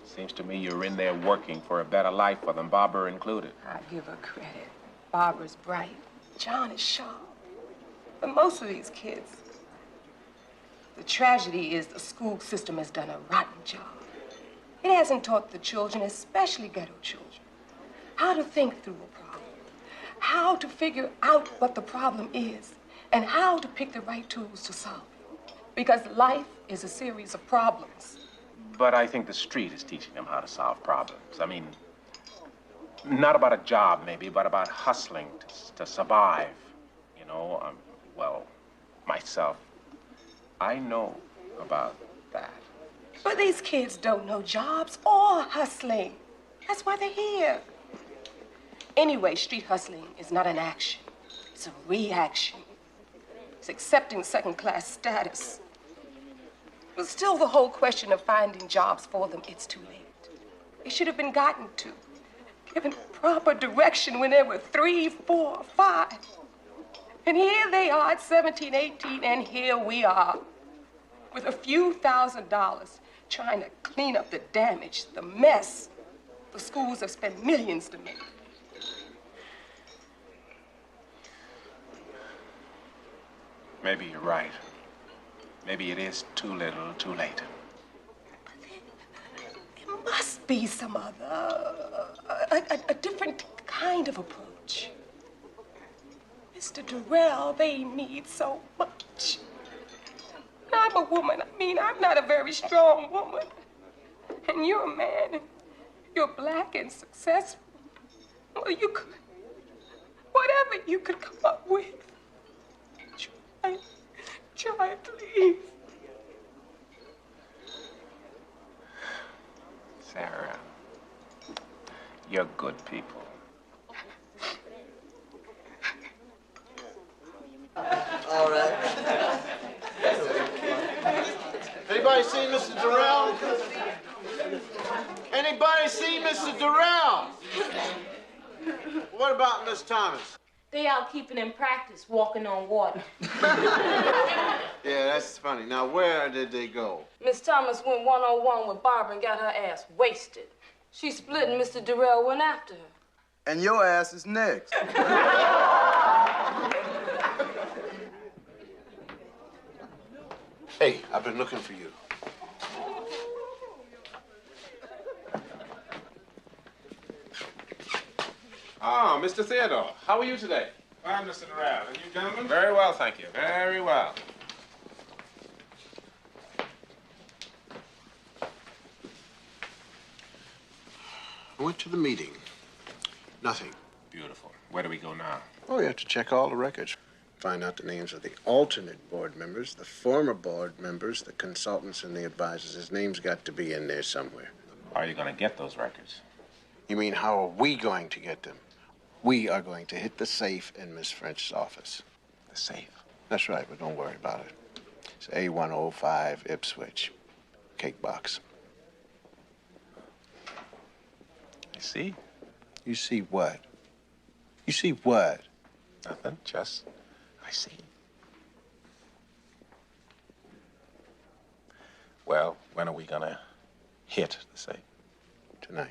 Seems to me you're in there working for a better life for them, Barbara included. I give her credit. Barbara's bright. John is sharp. But most of these kids, the tragedy is the school system has done a rotten job. It hasn't taught the children, especially ghetto children, how to think through a problem, how to figure out what the problem is, and how to pick the right tools to solve it. Because life is a series of problems. But I think the street is teaching them how to solve problems. I mean, not about a job, maybe, but about hustling to survive. You know, well, myself, I know about that. But these kids don't know jobs or hustling. That's why they're here. Anyway, street hustling is not an action. It's a reaction. It's accepting second-class status. But still the whole question of finding jobs for them, it's too late. They should have been gotten to, given proper direction when they were 3, 4, 5. And here they are at 17, 18, and here we are with a few $1,000s trying to clean up the damage, the mess the schools have spent millions to make. Maybe you're right. Maybe it is too little, too late. There must be some other, a different kind of approach. Mr. Durrell, they need so much. And I'm a woman. I mean, I'm not a very strong woman. And you're a man. You're black and successful. Well, you could, whatever you could come up with. Try, please. Sarah, you're good people. All right. Anybody seen Mr. Durrell? Anybody seen Mr. Durrell? What about Miss Thomas? They out keeping in practice, walking on water. Yeah, that's funny. Now, where did they go? Miss Thomas went one-on-one with Barbara and got her ass wasted. She split and Mr. Durrell went after her. And your ass is next. Hey, I've been looking for you. Oh, Mr. Theodore, how are you today? Fine, Mr. Durrell. And you gentlemen? Very well, thank you. Very well. I went to the meeting. Nothing. Beautiful. Where do we go now? Oh, you have to check all the records. Find out the names of the alternate board members, the former board members, the consultants, and the advisors. His name's got to be in there somewhere. How are you going to get those records? You mean, how are we going to get them? We are going to hit the safe in Miss French's office. The safe? That's right, but don't worry about it. It's A105 Ipswich. Cake box. I see. You see what? You see what? Nothing, just I see. Well, when are we gonna hit the safe? Tonight.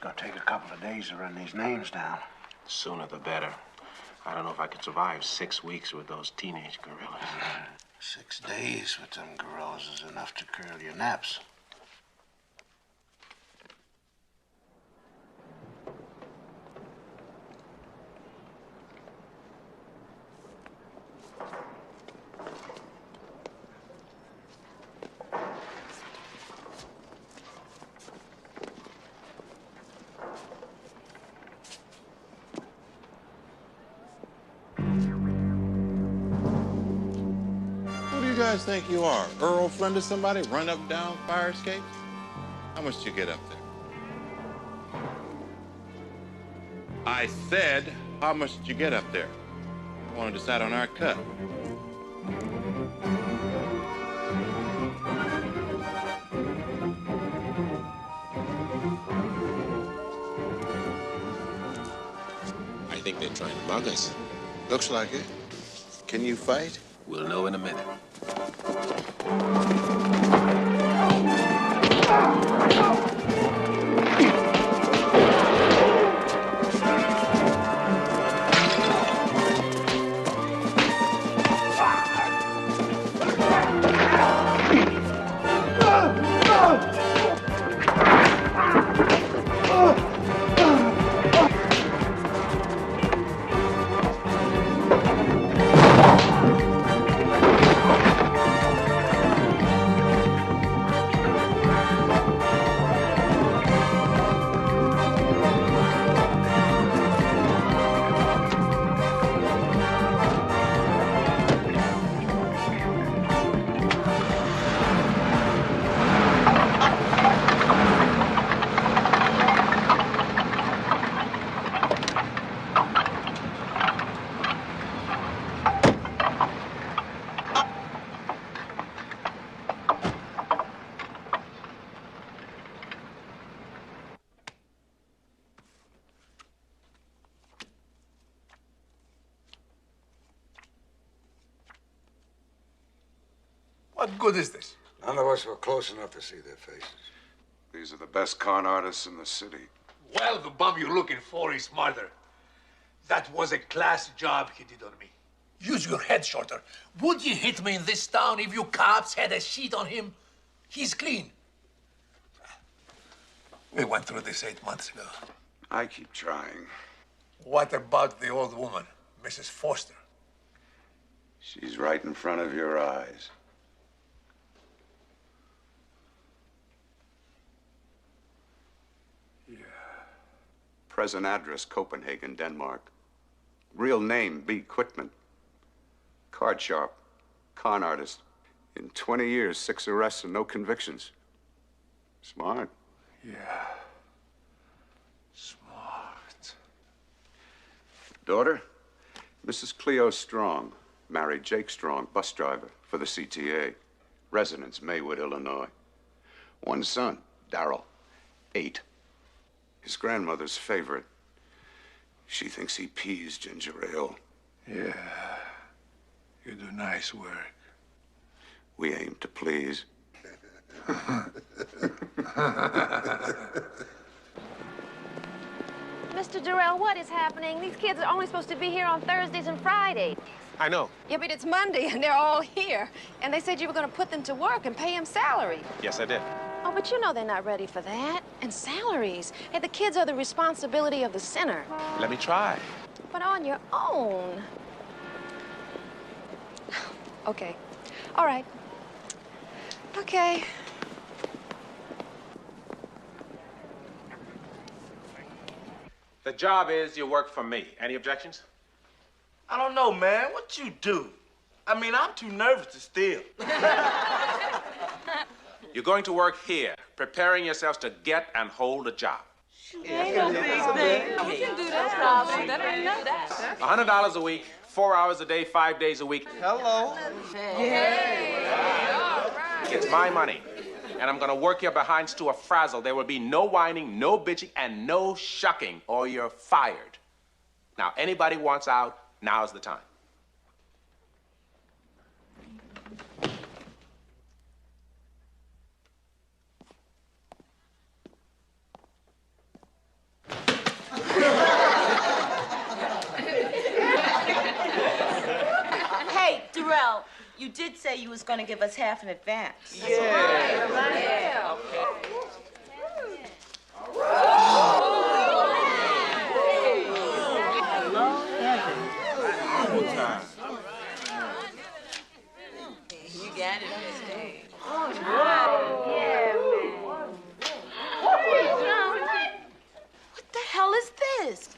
gonna take a couple of days to run these names down. The sooner the better. I don't know if I could survive 6 weeks with those teenage gorillas. 6 days with them gorillas is enough to curl your naps. Who do you guys think you are? Earl friend of somebody, run up and down fire escapes? How much did you get up there? I said, how much did you get up there? I want to decide on our cut. I think they're trying to mug us. Looks like it. Can you fight? We'll know in a minute. What good is this? None of us were close enough to see their faces. These are the best con artists in the city. Well, the bum you're looking for is murder. That was a class job he did on me. Use your head shorter. Would you hit me in this town if you cops had a sheet on him? He's clean. We went through this 8 months ago. I keep trying. What about the old woman, Mrs. Foster? She's right in front of your eyes. Present address, Copenhagen, Denmark. Real name, B. Quitman. Card sharp. Con artist. In 20 years, 6 arrests and no convictions. Smart. Yeah. Smart. Daughter, Mrs. Cleo Strong. Married Jake Strong, bus driver for the CTA. Residence, Maywood, Illinois. One son, Darrell, 8. His grandmother's favorite. She thinks he pees ginger ale. Yeah. You do nice work. We aim to please. Mr. Durrell, what is happening? These kids are only supposed to be here on Thursdays and Fridays. I know. Yeah, but it's Monday and they're all here. And they said you were going to put them to work and pay them salary. Yes, I did. Oh, but you know they're not ready for that. And salaries. Hey, the kids are the responsibility of the center. Let me try. But on your own. Okay. All right. Okay. The job is you work for me. Any objections? I don't know, man. What you do? I mean, I'm too nervous to steal. You're going to work here, preparing yourselves to get and hold a job. Ain't no big thing. We can do that. That ain't nothing. $100 a week, 4 hours a day, 5 days a week. Hello. It's my money. And I'm gonna work your behinds to a frazzle. There will be no whining, no bitching, and no shucking, or you're fired. Now, anybody wants out, now's the time. did say you was gonna give us half in advance. Yeah. Right. You got it, Miss Day. What the hell is this?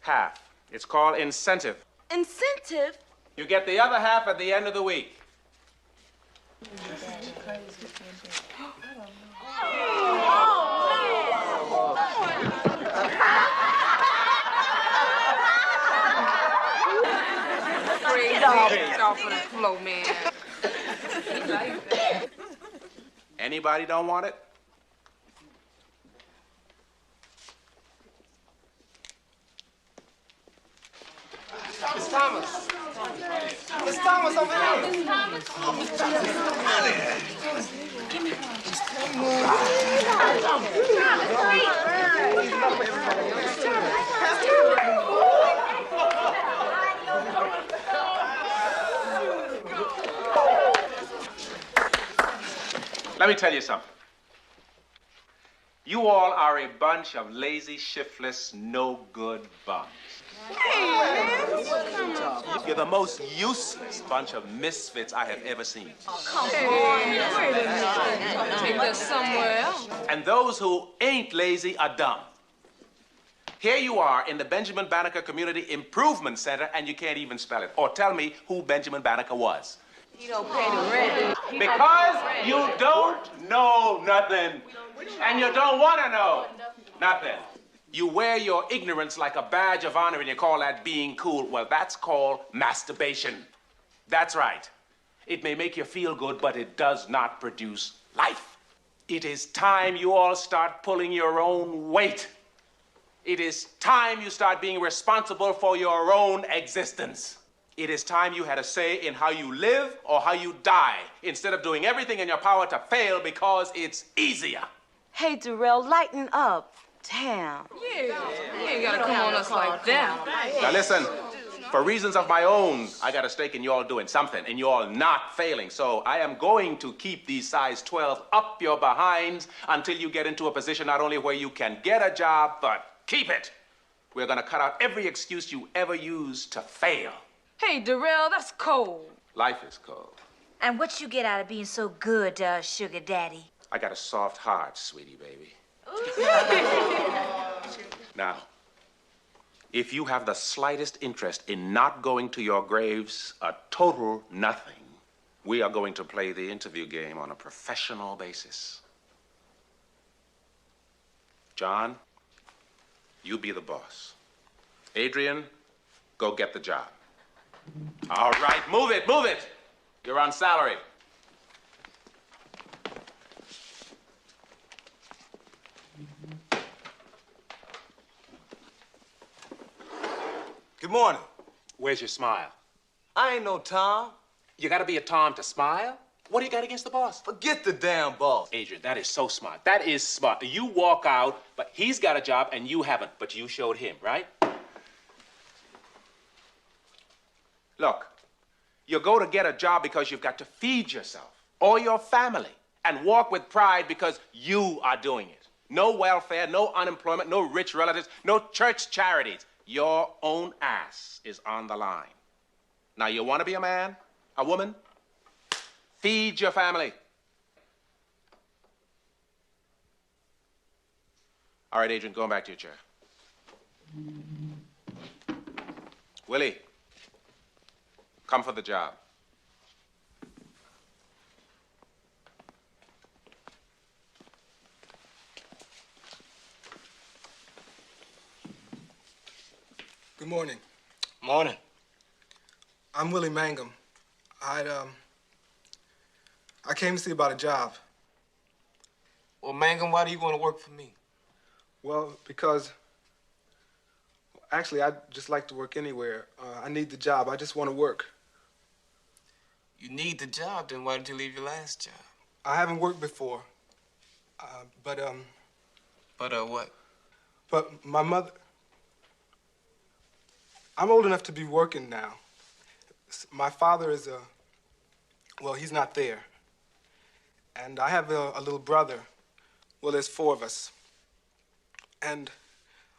Half. It's called incentive. Incentive? You get the other half at the end of the week. Get off of the floor, man. Anybody don't want it? Miss Thomas. Miss Thomas over here. Miss Thomas. Let me tell you something. You all are a bunch of lazy, shiftless, no-good bums. You're the most useless bunch of misfits I have ever seen. Come on. Wait a minute. Take us somewhere else. And those who ain't lazy are dumb. Here you are in the Benjamin Banneker Community Improvement Center, and you can't even spell it. Or tell me who Benjamin Banneker was. He don't pay the rent. Because you don't know nothing. And you don't want to know nothing. You wear your ignorance like a badge of honor and you call that being cool. Well, that's called masturbation. That's right. It may make you feel good, but it does not produce life. It is time you all start pulling your own weight. It is time you start being responsible for your own existence. It is time you had a say in how you live or how you die, instead of doing everything in your power to fail because it's easier. Hey, Darrell, lighten up. Damn. Yeah, you ain't gotta come on us like that. Now listen, for reasons of my own, I got a stake in you all doing something, and you all not failing. So I am going to keep these size 12 up your behinds until you get into a position not only where you can get a job, but keep it. We're gonna cut out every excuse you ever used to fail. Hey, Darrell, that's cold. Life is cold. And what you get out of being so good, Sugar Daddy? I got a soft heart, sweetie baby. Now, if you have the slightest interest in not going to your graves a total nothing, we are going to play the interview game on a professional basis. John, you be the boss. Adrian, go get the job. All right, move it, move it. You're on salary. Good morning. Where's your smile? I ain't no Tom. You gotta be a Tom to smile? What do you got against the boss? Forget the damn boss. Adrian, that is so smart. That is smart. You walk out, but he's got a job and you haven't, but you showed him, right? Look, you go to get a job because you've got to feed yourself or your family and walk with pride because you are doing it. No welfare, no unemployment, no rich relatives, no church charities. Your own ass is on the line. Now, you want to be a man, a woman? Feed your family. All right, Adrian, going back to your chair. Willie, come for the job. Good morning. Morning. I'm Willie Mangum. I came to see about a job. Well, Mangum, why do you want to work for me? Well, because actually, I'd just like to work anywhere. I need the job. I just want to work. You need the job, then why did you leave your last job? I haven't worked before. But what? But my mother... I'm old enough to be working now. My father is Well, he's not there. And I have a little brother. Well, there's 4 of us. And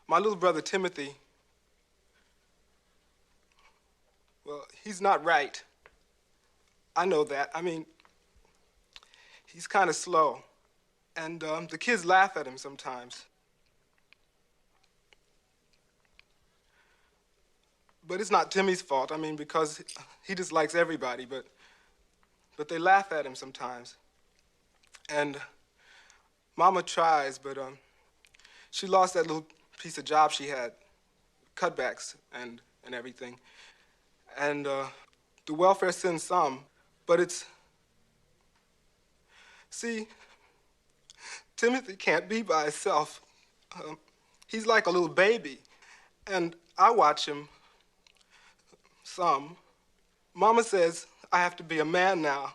my little brother, Timothy, well, he's not right. I know that. I mean, he's kind of slow. And the kids laugh at him sometimes. But it's not Timmy's fault. I mean, because he just likes everybody, but they laugh at him sometimes. And Mama tries, but she lost that little piece of job she had, cutbacks and everything. And the welfare sends some, but it's... See, Timothy can't be by himself. He's like a little baby, and I watch him some. Mama says I have to be a man now.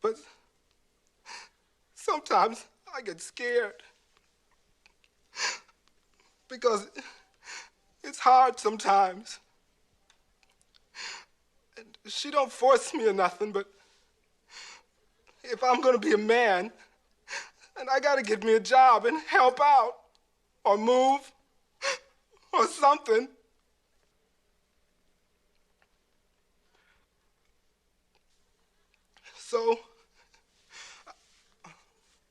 But sometimes I get scared because it's hard sometimes. And she don't force me or nothing, but if I'm gonna be a man, and I gotta get me a job and help out, or move, or something. So,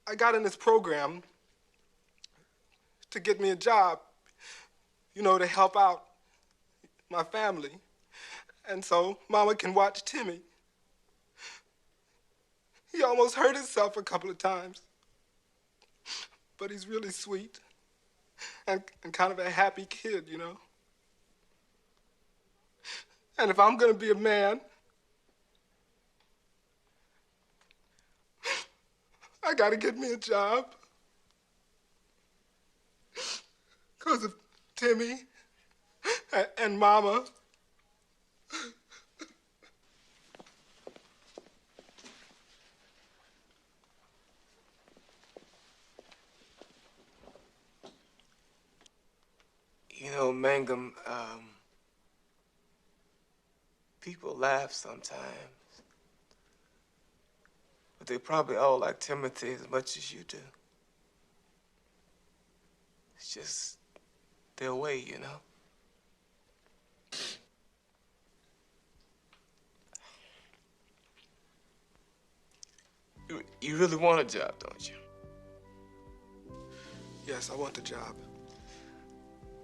I got in this program to get me a job, you know, to help out my family. And so Mama can watch Timmy. He almost hurt himself a couple of times. But he's really sweet and kind of a happy kid, you know. And if I'm gonna be a man, I gotta get me a job. 'Cause of Timmy and Mama. You know, Mangum, people laugh sometimes, but they probably all like Timothy as much as you do. It's just their way, you know? You really want a job, don't you? Yes, I want the job.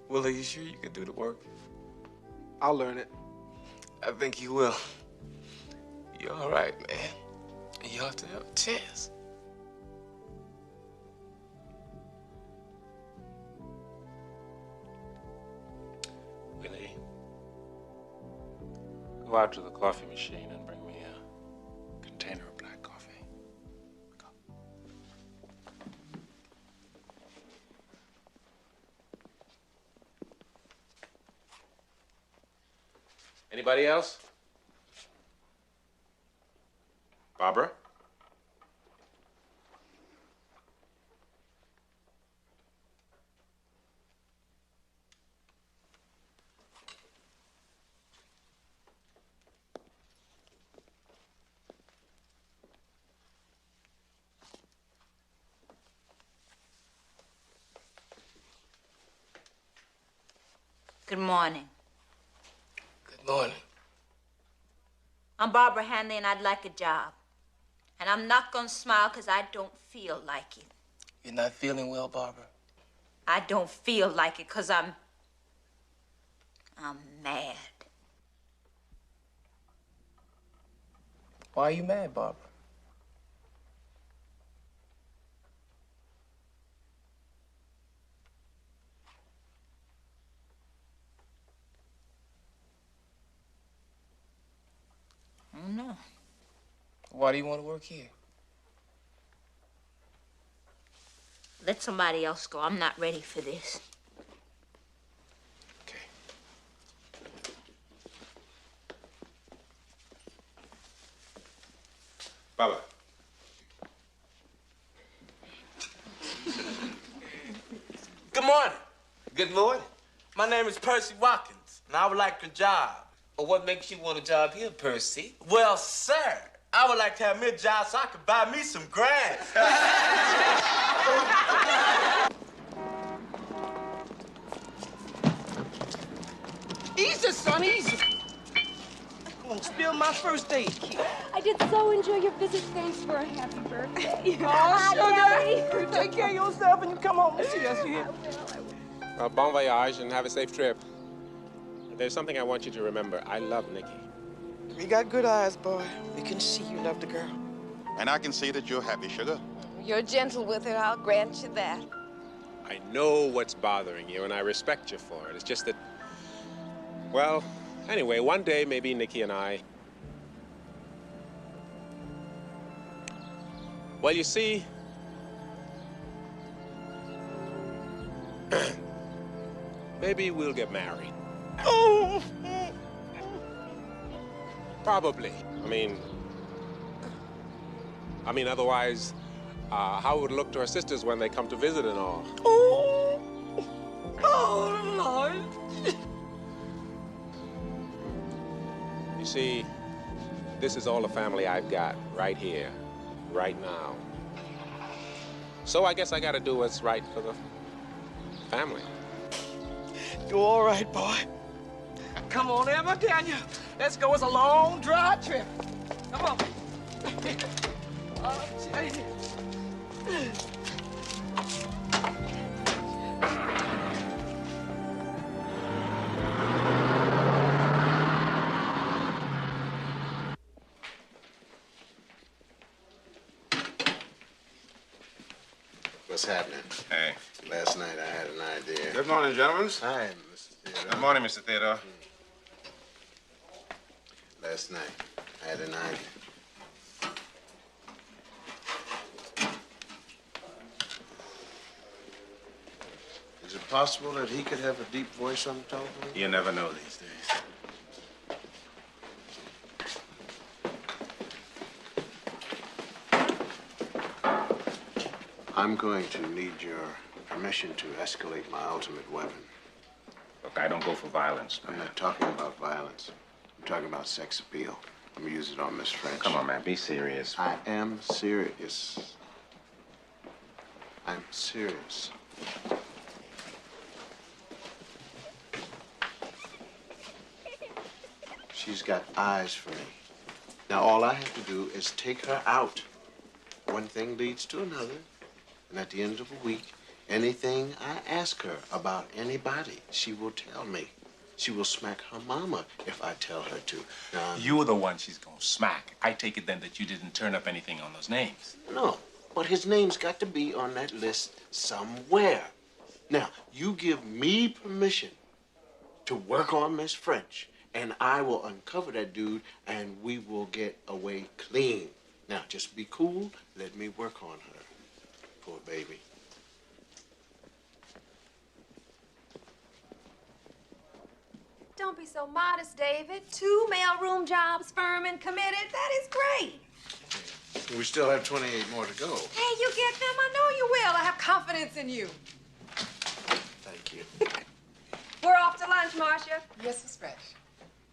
Well, are you sure you can do the work? I'll learn it. I think you will. You're all right, man. You ought to have a chance. Willie, go out to the coffee machine and bring me a container of black coffee. Go. Anybody else? Barbara? Good morning. Good morning. I'm Barbara Hanley, and I'd like a job. And I'm not gonna smile because I don't feel like it. You're not feeling well, Barbara? I don't feel like it because I'm mad. Why are you mad, Barbara? I don't know. Why do you want to work here? Let somebody else go. I'm not ready for this. Baba. Good morning. Good morning. My name is Percy Watkins, and I would like a job. What makes you want a job here, Percy? Well, sir, I would like to have me a job so I could buy me some grass. Easy, son, easy. I'm gonna spill my first date kid. I did so enjoy your visit. Thanks for a happy birthday. Oh, sugar, you take care of yourself and you come home and see us here. Bon voyage and have a safe trip. There's something I want you to remember. I love Nikki. You got good eyes, boy. We can see you love the girl. And I can see that you're happy, sugar. You're gentle with her, I'll grant you that. I know what's bothering you, and I respect you for it. It's just that, well, anyway, one day maybe Nikki and I... Well, you see... maybe we'll get married. Oh! Probably. I mean, otherwise, how would it look to our sisters when they come to visit and all? Oh! Oh, Lord! You see, this is all the family I've got right here, right now. So I guess I gotta do what's right for the family. You're all right, boy. Come on, Emma, Daniel. Let's go. It's a long, dry trip. Come on. Oh, Jane. What's happening? Hey. Last night I had an idea. Good morning, gentlemen. Hi, Mr. Theodore. Good morning, Mr. Theodore. Last night I had an idea. Is it possible that he could have a deep voice on the telephone? You never know these days. I'm going to need your permission to escalate my ultimate weapon. Look, I don't go for violence, man. I'm not talking about violence. I'm talking about sex appeal. I'm gonna use it on Miss French. Come on, man, be serious. I am serious. I'm serious. She's got eyes for me. Now, all I have to do is take her out. One thing leads to another. And at the end of a week, anything I ask her about anybody, she will tell me. She will smack her mama if I tell her to. Now, You're the one she's gonna smack. I take it then that you didn't turn up anything on those names. no, but his name's got to be on that list somewhere. Now, you give me permission to work on Miss French, and I will uncover that dude, and we will get away clean. Now, just be cool. Let me work on her. Poor baby. Don't be so modest, David. 2 mailroom jobs, firm and committed. That is great. We still have 28 more to go. Hey, you get them? I know you will. I have confidence in you. Thank you. We're off to lunch, Marcia. Yes, Miss French.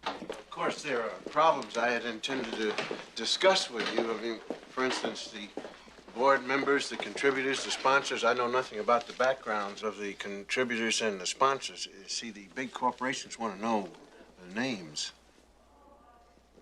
Of course, there are problems I had intended to discuss with you. I mean, for instance, the board members, the contributors, the sponsors. I know nothing about the backgrounds of the contributors and the sponsors. You see, the big corporations want to know the names.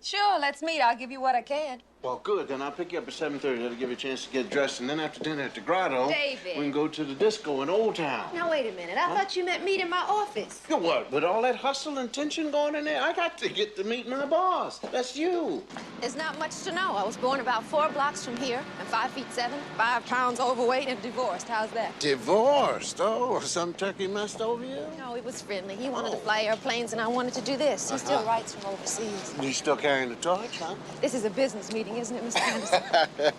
Sure, let's meet. I'll give you what I can. Well, good. Then I'll pick you up at 7:30. That'll give you a chance to get dressed. And then after dinner at the Grotto, David. we can go to the disco in Old Town. Now, wait a minute. I thought you meant meet in my office. You what? With all that hustle and tension going in there, I got to get to meet my boss. That's you. There's not much to know. I was born about 4 blocks from here. I'm 5'7", 5 pounds overweight, and divorced. How's that? Divorced? Oh, some turkey messed over you? No, he was friendly. He wanted to fly airplanes, and I wanted to do this. He still writes from overseas. You still carrying the torch, huh? This is a business meeting, isn't it, Mr. Anderson?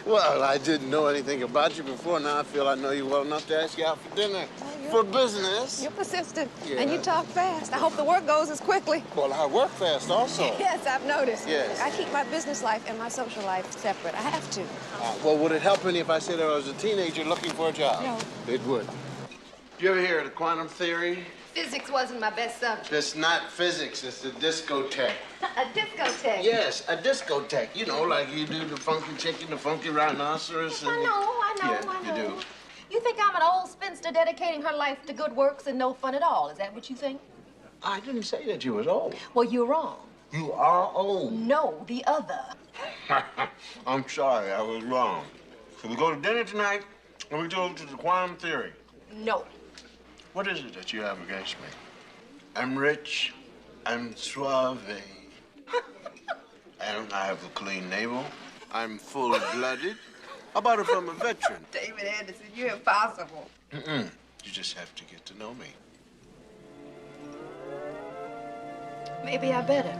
Well, I didn't know anything about you before. Now I feel I know you well enough to ask you out for dinner. For business. You're persistent, Yeah. and you talk fast. I hope the work goes as quickly. Well, I work fast also. Yes, I've noticed. Yes. I keep my business life and my social life separate. I have to. Well, would it help any if I said I was a teenager looking for a job? No. It would. You ever hear of the quantum theory? Physics wasn't my best subject. It's not physics, it's a discotheque. A discotheque? Yes, a discotheque. You know, like you do the funky chicken, the funky rhinoceros. And I know. You do. You think I'm an old spinster dedicating her life to good works and no fun at all? Is that what you think? I didn't say that you was old. Well, you're wrong. You are old. No, the other. I'm sorry, I was wrong. So we go to dinner tonight, and we go to the quantum theory. No. What is it that you have against me? I'm rich, I'm suave, and I have a clean navel. I'm full-blooded. How about if I'm a veteran? David Anderson, you're impossible. You just have to get to know me. Maybe I better.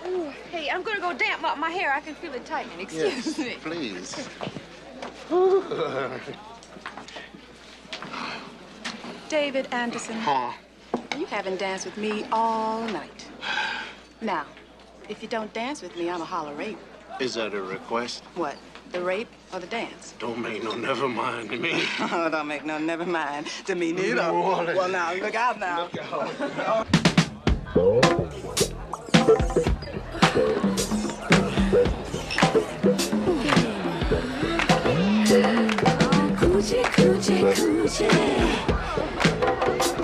Ooh, hey, I'm gonna go damp up my hair. I can feel it tightening. Excuse me. Please. David Anderson. Huh? You haven't danced with me all night. Now, if you don't dance with me, I'm a holler rape. Is that a request? What? The rape or the dance? Don't make no never mind to me. Oh, don't make no never mind to me neither. No, Well, now, look out now. Look out. Coochie, coochie, coochie.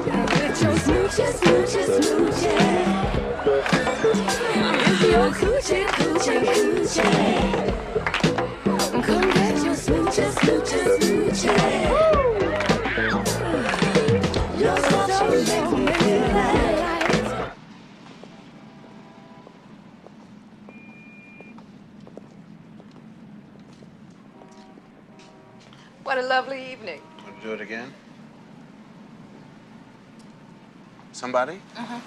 With your smoochie, smoochie, smoochie. With your coochie, coochie, coochie. Come get your smoochie, smoochie, smoochie. You're so make me feel like. What a lovely evening. Want to do it again? Somebody? Uh-huh.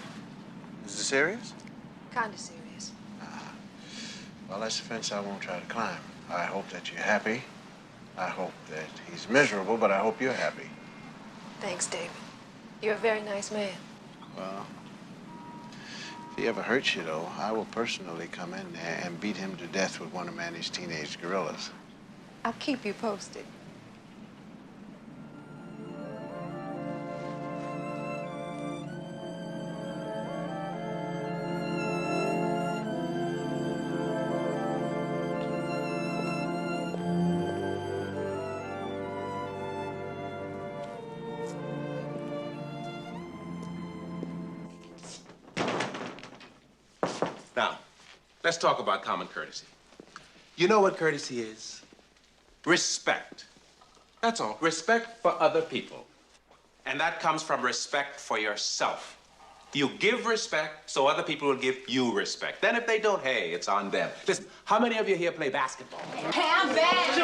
Is it serious? Kind of serious. Well, that's a fence I won't try to climb. I hope that you're happy. I hope that he's miserable, but I hope you're happy. Thanks, David. You're a very nice man. Well, if he ever hurts you, though, I will personally come in there and beat him to death with one of Manny's teenage gorillas. I'll keep you posted. Now, let's talk about common courtesy. You know what courtesy is? Respect. That's all. Respect for other people. And that comes from respect for yourself. You give respect so other people will give you respect. Then if they don't, hey, it's on them. Listen, how many of you here play basketball? Hey, I'm bad.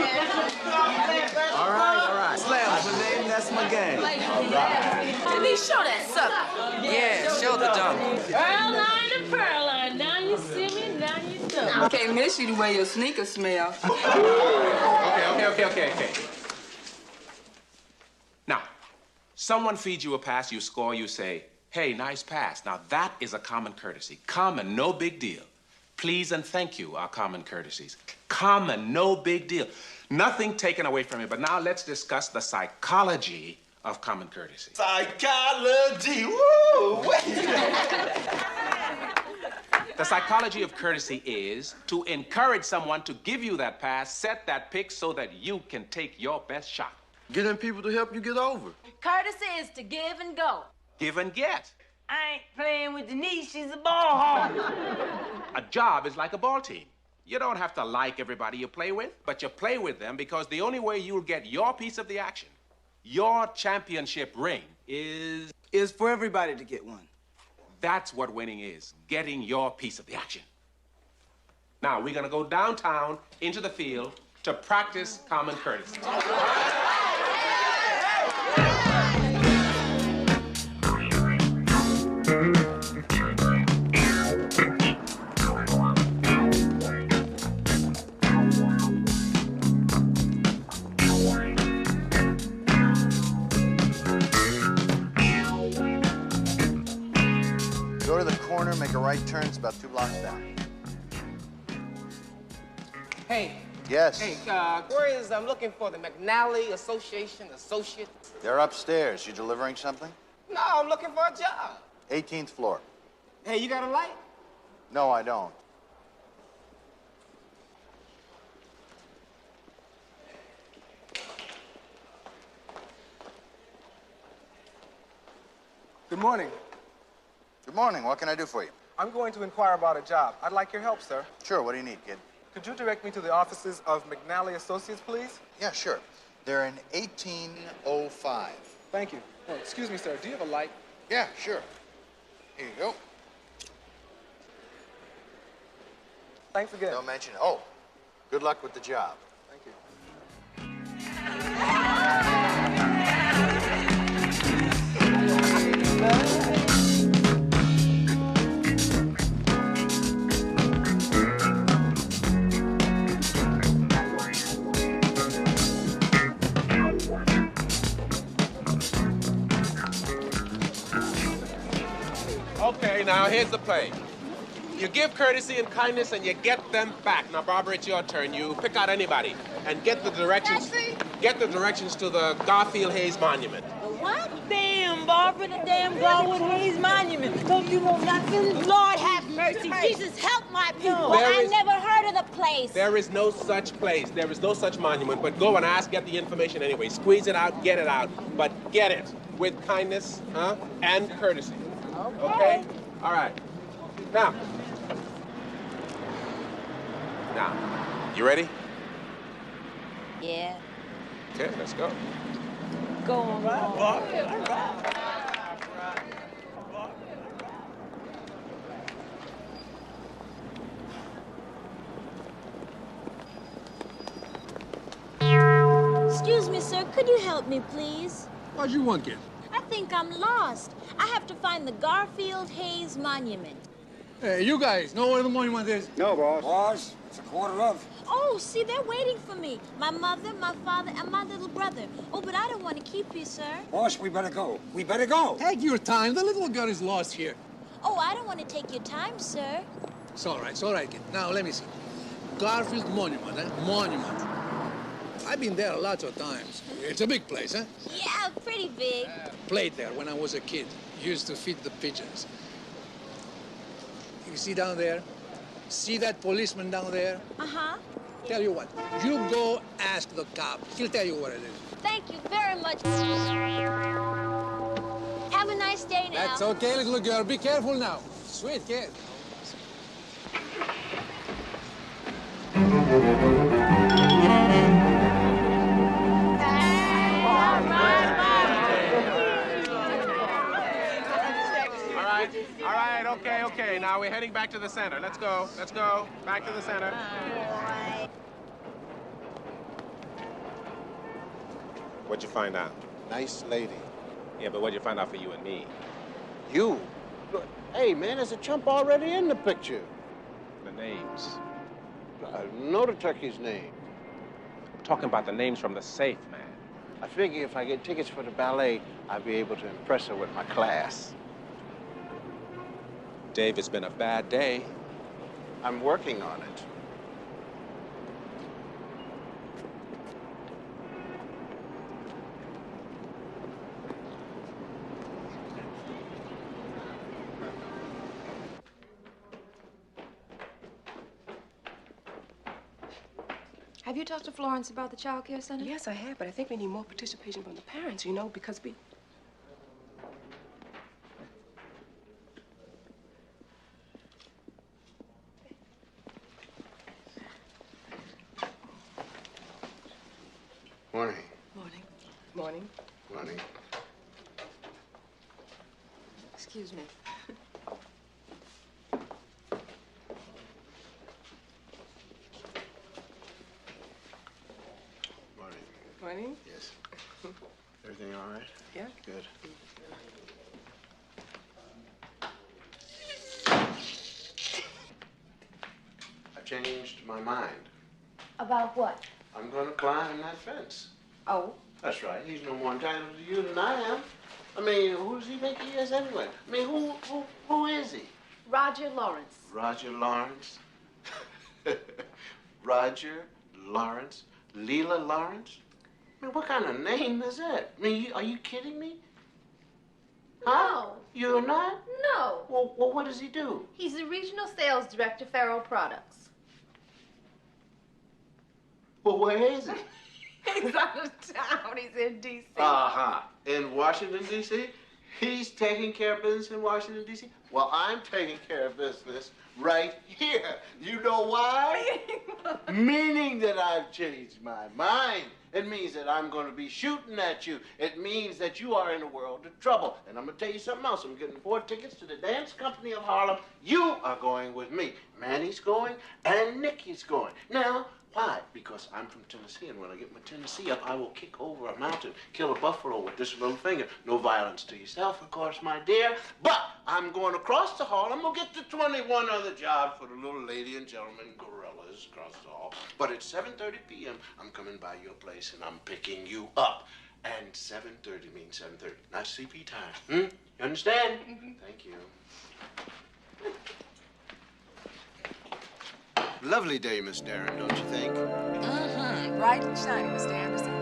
All right. Slam, my name, that's my game. All right. Denise, show that sucker. Yeah, show the dunk. Pearl line to pearl line. Now you see me, now you don't. I can't miss you the way your sneakers smell. Okay. Now, someone feeds you a pass, you score, you say, hey, nice pass. Now, that is a common courtesy. Common, no big deal. Please and thank you are common courtesies. Common, no big deal. Nothing taken away from it. But now let's discuss the psychology of common courtesy. Psychology, woo! The psychology of courtesy is to encourage someone to give you that pass, set that pick so that you can take your best shot. Getting people to help you get over. Courtesy is to give and go. Give and get. I ain't playing with Denise. She's a ball hog. A job is like a ball team. You don't have to like everybody you play with, but you play with them because the only way you'll get your piece of the action, your championship ring, is for everybody to get one. That's what winning is, getting your piece of the action. Now, we're gonna go downtown into the field to practice common courtesy. right turn's about 2 blocks down. Hey. Yes. Hey, where is, I'm looking for the McNally Association Associate. They're upstairs. You delivering something? No, I'm looking for a job. 18th floor. Hey, you got a light? No, I don't. Good morning. Good morning. What can I do for you? I'm going to inquire about a job. I'd like your help, sir. Sure. What do you need, kid? Could you direct me to the offices of McNally Associates, please? Yeah, sure. They're in 1805. Thank you. Oh, excuse me, sir. Do you have a light? Yeah, sure. Here you go. Thanks again. Don't mention it. Oh, good luck with the job. Thank you. Okay, now here's the play. You give courtesy and kindness and you get them back. Now, Barbara, it's your turn. You pick out anybody and get the directions. Get the directions to the Garfield Hayes Monument. What? Damn, Barbara, the damn Garwood Hayes Monument. Don't you know nothing? Lord have mercy. Jesus, help my people. I never heard of the place. There is no such place. There is no such monument. But go and ask, get the information anyway. Squeeze it out, get it out. But get it with kindness, and courtesy. Okay? All right. Now, you ready? Yeah. Okay, let's go. Go on, Bob. Excuse me, sir. Could you help me, please? What you want, kid? I think I'm lost. I have to find the Garfield Hayes Monument. Hey, you guys know where the monument is? No, boss. Boss, it's a quarter of. Oh, see, they're waiting for me. My mother, my father, and my little brother. Oh, but I don't want to keep you, sir. Boss, we better go. We better go. Take your time. The little girl is lost here. Oh, I don't want to take your time, sir. It's all right, kid. Now, let me see. Garfield Monument, Monument. I've been there lots of times. It's a big place, huh? Yeah, pretty big. Played there when I was a kid. Used to feed the pigeons. You see down there? See that policeman down there? Uh-huh. Tell you what, you go ask the cop. He'll tell you where it is. Thank you very much. Have a nice day now. That's okay, little girl. Be careful now. Sweet kid. All right, okay. Now we're heading back to the center. Let's go. Back to the center. What'd you find out? Nice lady. Yeah, but what'd you find out for you and me? You? Hey, man, there's a chump already in the picture. The names. I know the turkey's name. I'm talking about the names from the safe, man. I figure if I get tickets for the ballet, I'll be able to impress her with my class. Dave, it's been a bad day. I'm working on it. Have you talked to Florence about the child care center? Yes, I have, but I think we need more participation from the parents, you know, because we... Morning. Morning. Morning. Excuse me. Morning. Yes. Everything all right? Yeah. Good. I've changed my mind. About what? I'm going to climb that fence. Oh? That's right. He's no more entitled to you than I am. I mean, who does he think he is anyway? I mean, who is he? Roger Lawrence. Roger Lawrence? Roger Lawrence? Leela Lawrence? I mean, what kind of name is that? I mean, are you kidding me? Huh? No. You're not? No. Well, what does he do? He's the regional sales director, Farrell Products. Well, where is he? He's out of town. He's in D.C. Uh-huh. In Washington, D.C.? He's taking care of business in Washington, D.C.? Well, I'm taking care of business right here. You know why? Meaning that I've changed my mind. It means that I'm going to be shooting at you. It means that you are in a world of trouble. And I'm going to tell you something else. I'm getting 4 tickets to the Dance Company of Harlem. You are going with me. Manny's going and Nikki's going. Now, why? Because I'm from Tennessee, and when I get my Tennessee up, I will kick over a mountain, kill a buffalo with this little finger. No violence to yourself, of course, my dear. But I'm going across the hall. I'm going to get the 21 other jobs for the little lady and gentleman gorillas across the hall. But at 7:30 p.m., I'm coming by your place, and I'm picking you up. And 7:30 means 7:30, not CP time. You understand? Thank you. Lovely day, Miss Darren, don't you think? Mm-hmm. Bright and shiny, Mr. Anderson.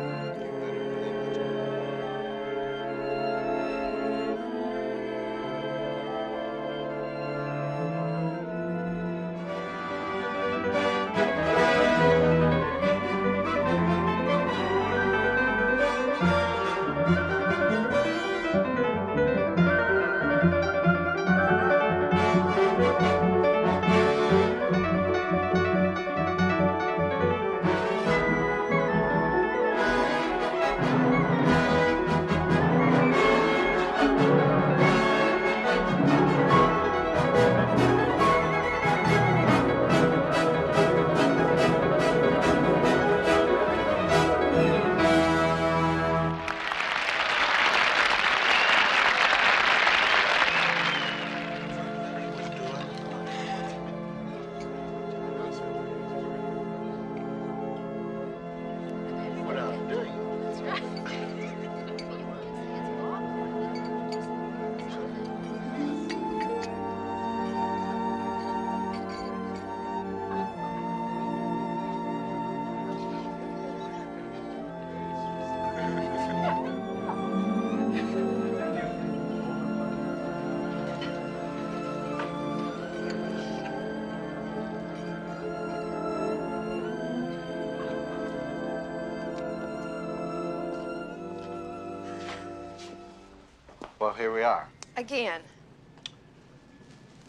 Well, here we are. Again,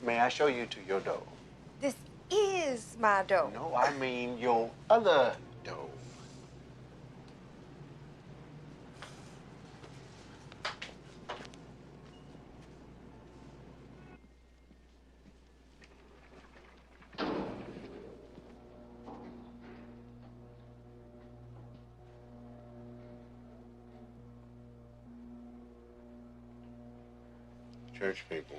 May I show you to your dough? this is my dough. No, I mean your other dough. Church people.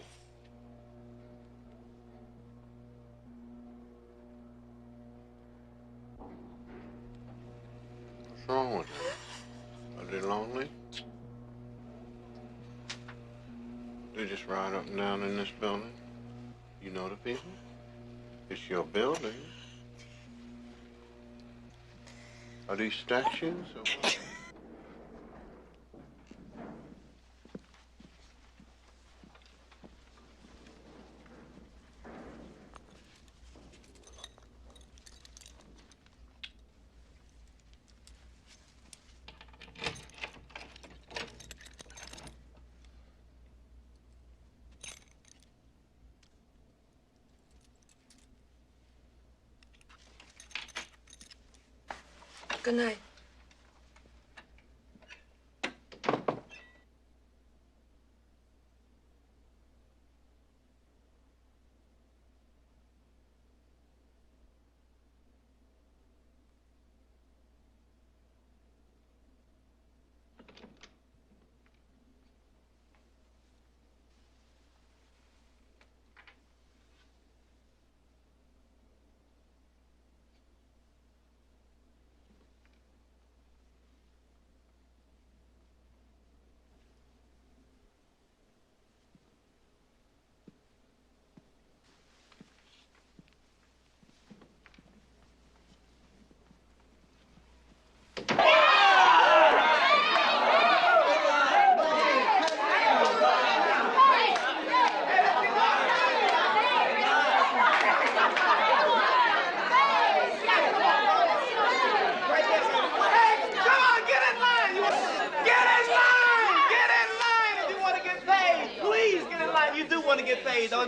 What's wrong with them? Are they lonely? They just ride up and down in this building. You know the people? It's your building. Are these statues or what? Good night.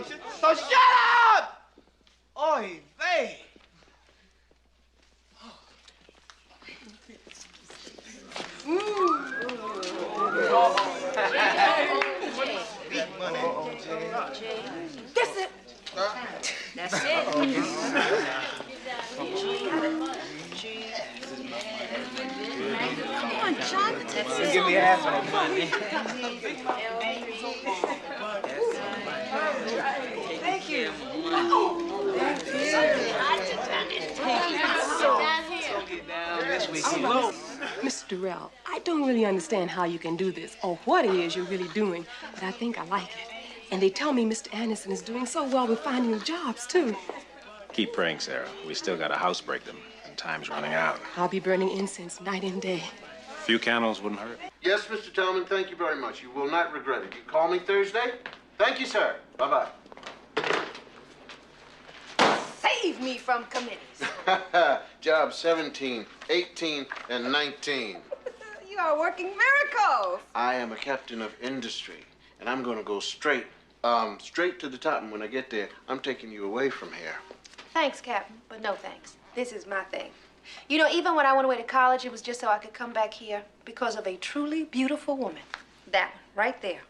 So shut up! Oy vey. That's it. That's it. Come on, John. Give me half of the money. Thank you. Mr. Durrell, I don't really understand how you can do this or what it is you're really doing, but I think I like it. And they tell me Mr. Anderson is doing so well with finding you jobs, too. Keep praying, Sarah. We still got to housebreak them, and time's running out. I'll be burning incense night and day. A few candles wouldn't hurt. Yes, Mr. Tillman, thank you very much. You will not regret it. You call me Thursday? Thank you, sir. Bye-bye. Save me from committees. Job 17, 18, and 19. You are working miracles. I am a captain of industry, and I'm going to go straight to the top. And when I get there, I'm taking you away from here. Thanks, Captain, but no thanks. This is my thing. You know, even when I went away to college, it was just so I could come back here because of a truly beautiful woman. That one, right there.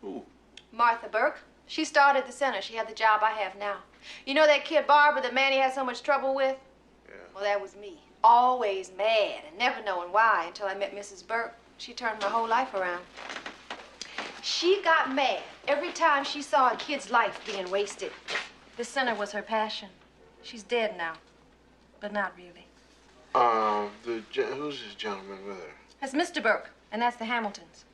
Who? Martha Burke. She started the center. She had the job I have now. You know that kid Barbara that Manny had so much trouble with? Yeah. Well, that was me. Always mad and never knowing why until I met Mrs. Burke. She turned my whole life around. She got mad every time she saw a kid's life being wasted. The center was her passion. She's dead now, but not really. Who's this gentleman with her? That's Mr. Burke, and that's the Hamiltons.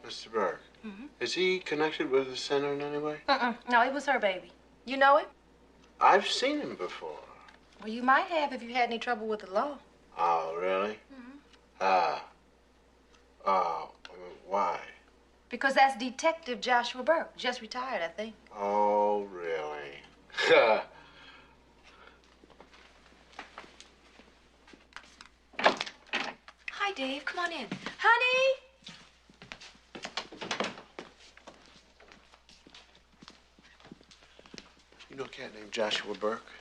Mr. Burke. Mm-hmm. Is he connected with the center in any way? No, it was her baby. You know him? I've seen him before. Well, you might have if you had any trouble with the law. Oh, really? Why? Because that's Detective Joshua Burke. Just retired, I think. Oh, really? Hi, Dave. Come on in. Honey! You know a cat named Joshua Burke?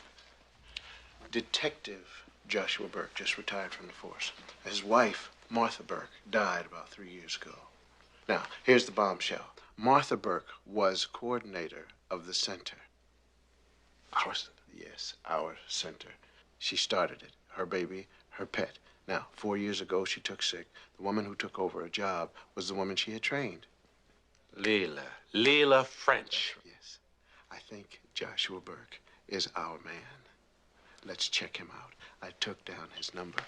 Detective Joshua Burke just retired from the force. His wife, Martha Burke, died about 3 years ago. Now, here's the bombshell. Martha Burke was coordinator of the center. Our center? Yes, our center. She started it. Her baby, her pet. Now, 4 years ago, she took sick. The woman who took over her job was the woman she had trained. Leela French. Yes. I think Joshua Burke is our man. Let's check him out. I took down his number.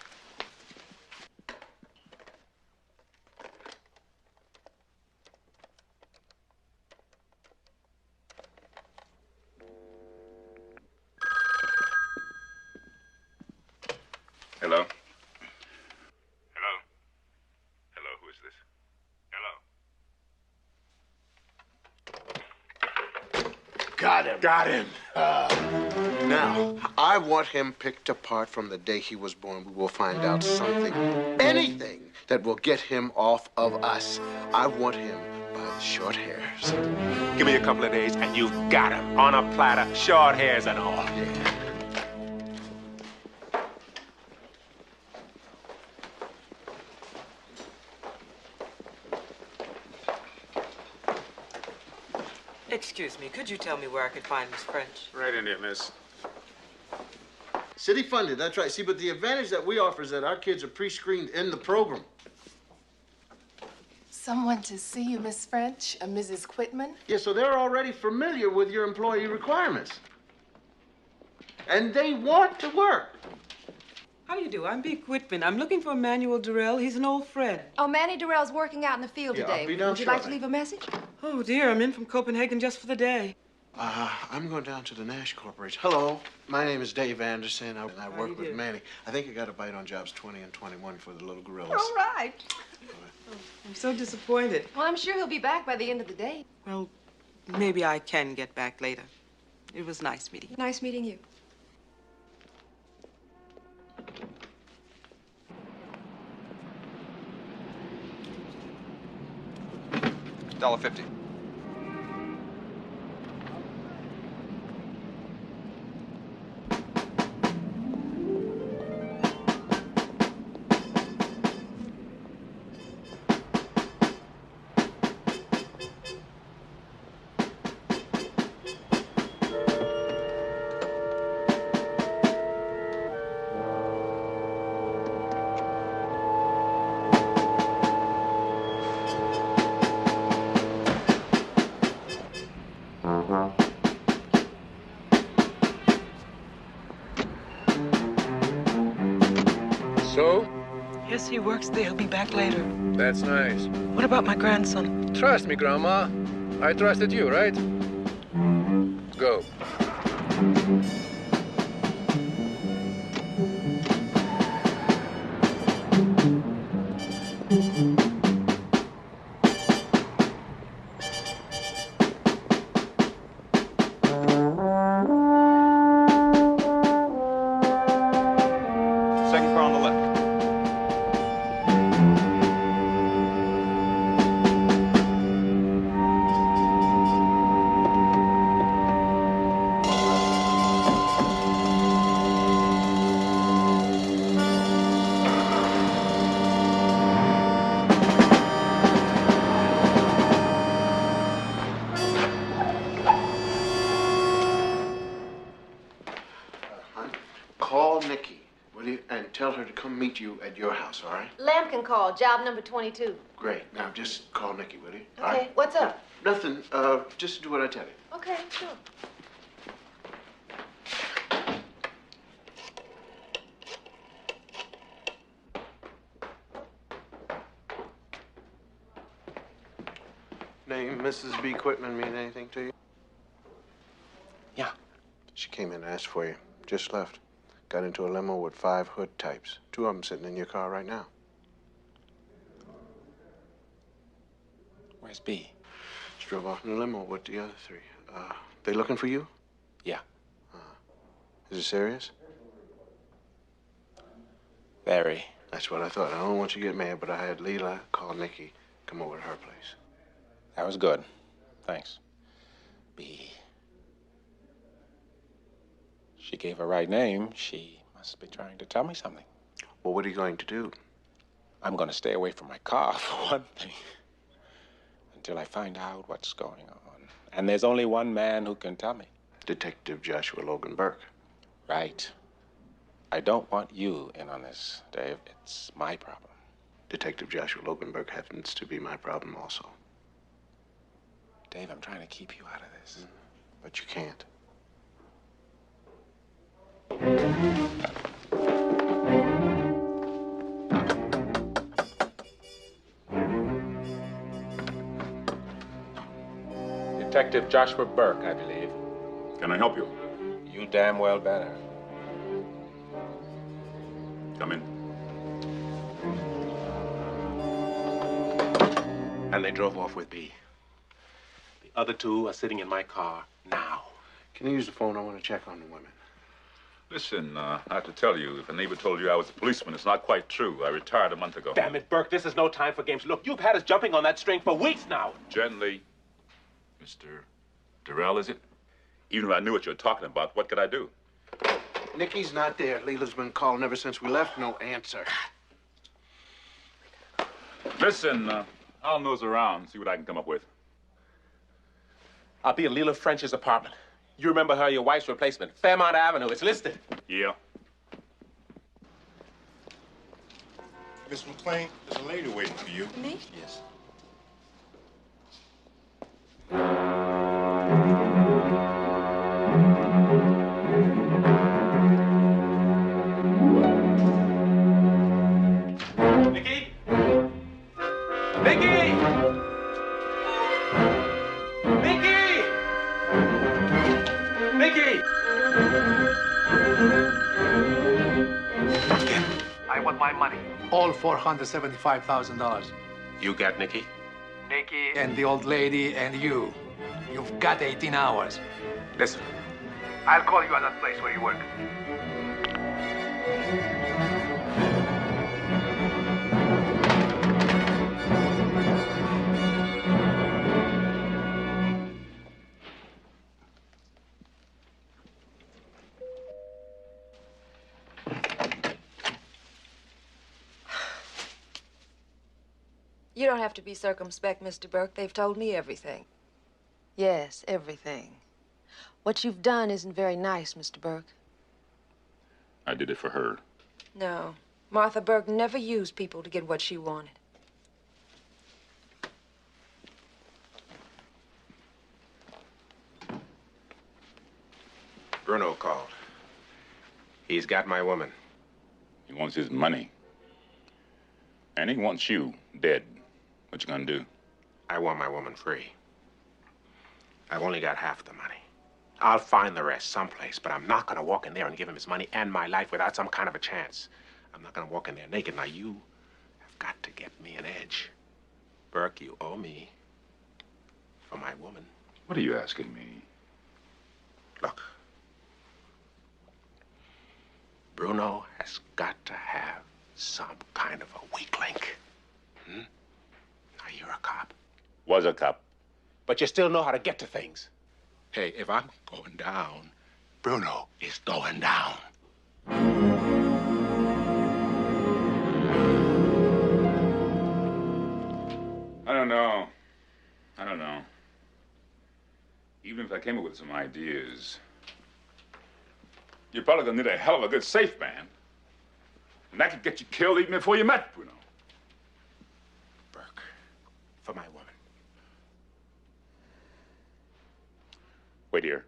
Hello? Hello? Hello, who is this? Hello? Got him. Got him. Now, I want him picked apart from the day he was born. We will find out something, anything that will get him off of us. I want him by the short hairs. Give me a couple of days and you've got him on a platter, short hairs and all. Yeah. Excuse me, could you tell me where I could find Miss French? Right in here, miss. City funded, that's right. See, but the advantage that we offer is that our kids are pre-screened in the program. Someone to see you, Miss French, Mrs. Quitman. Yeah, so they're already familiar with your employee requirements. And they want to work. How do you do? I'm B. Quitman. I'm looking for Emmanuel Durrell. He's an old friend. Oh, Manny Durrell's working out in the field Yeah, today. I'll be down Would you like to shortly. leave a message? Oh, dear, I'm in from Copenhagen just for the day. I'm going down to the Nash Corporation. Hello, my name is Dave Anderson. I work with Manny. I think I got a bite on jobs 20 and 21 for the little gorillas. All right. I'm so disappointed. Well, I'm sure he'll be back by the end of the day. Well, maybe I can get back later. It was nice meeting you. Nice meeting you. $1.50. So? Yes, he works there. He'll be back later. That's nice. What about my grandson? Trust me, Grandma. I trusted you, right? Go. Second car on the left. Call Nikki, will you, and tell her to come meet you at your house, all right? Lamb can call, job number 22. Great. Now, just call Nikki, will you? All Okay, right? what's up? Nothing. Just do what I tell you. Okay, sure. Name Mrs. B. Quitman mean anything to you? Yeah. She came in and asked for you. Just left. Got into a limo with 5 hood types. 2 of them sitting in your car right now. Where's B? She drove off in a limo with the other 3. They looking for you? Yeah. Is it serious? Very. That's what I thought. I don't want you to get mad, but I had Leela call Nikki, come over to her place. That was good. Thanks. B. She gave her right name. She must be trying to tell me something. Well, what are you going to do? I'm going to stay away from my car, for one thing, until I find out what's going on. And there's only one man who can tell me. Detective Joshua Logan Burke. Right. I don't want you in on this, Dave. It's my problem. Detective Joshua Logan Burke happens to be my problem also. Dave, I'm trying to keep you out of this. But you can't. Detective Joshua Burke, I believe. Can I help you? You damn well better. Come in. And they drove off with B. The other 2 are sitting in my car now. Can you use the phone? I want to check on the women. Listen, I have to tell you, if a neighbor told you I was a policeman, it's not quite true. I retired a month ago. Damn it, Burke, this is no time for games. Look, you've had us jumping on that string for weeks now. Gently. Mr. Durrell, is it? Even if I knew what you were talking about, what could I do? Nikki's not there. Leela's been calling ever since we left. No answer. Listen, I'll nose around, see what I can come up with. I'll be at Leela French's apartment. You remember her, your wife's replacement. Fairmount Avenue, it's listed. Yeah. Miss McLean, there's a lady waiting for you. Me? Yes. Nikki? Nikki! Nikki! Nikki! I want my money. All $475,000. You got Nikki? Nikki and the old lady and you. You've got 18 hours. Listen. I'll call you at that place where you work. You don't have to be circumspect, Mr. Burke. They've told me everything. Yes, everything. What you've done isn't very nice, Mr. Burke. I did it for her. No. Martha Burke never used people to get what she wanted. Bruno called. He's got my woman. He wants his money. And he wants you dead. What you gonna do? I want my woman free. I've only got half the money. I'll find the rest someplace, but I'm not gonna walk in there and give him his money and my life without some kind of a chance. I'm not gonna walk in there naked. Now, you have got to get me an edge. Burke, you owe me for my woman. What are you asking me? Look, Bruno has got to have some kind of a weak link. Hmm? Now, you're a cop. Was a cop. But you still know how to get to things. Hey, if I'm going down, Bruno is going down. I don't know. Even if I came up with some ideas, you're probably gonna need a hell of a good safe man. And that could get you killed even before you met Bruno. Burke, for my woman. Wait here.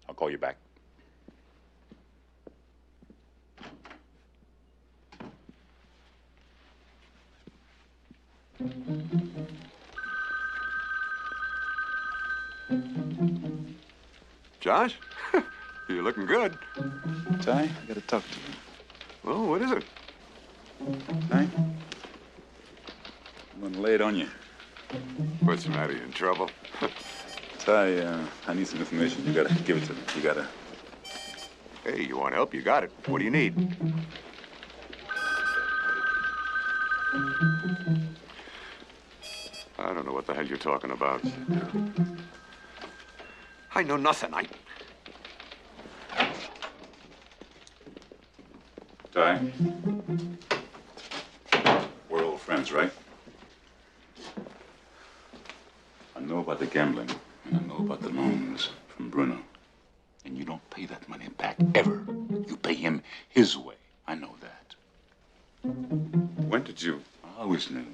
I'll call you back. Josh, you're looking good. Ty, I gotta talk to you. Well, what is it? Ty, I'm gonna lay it on you. What's the matter? You in trouble? Ty, I need some information. You gotta give it to me. You gotta... Hey, you want help? You got it. What do you need? I don't know what the hell you're talking about. I know nothing. Ty, we're old friends, right? I know about the gambling, and I know about the loans from Bruno. And you don't pay that money back, ever. You pay him his way. I know that. When did you? I always knew.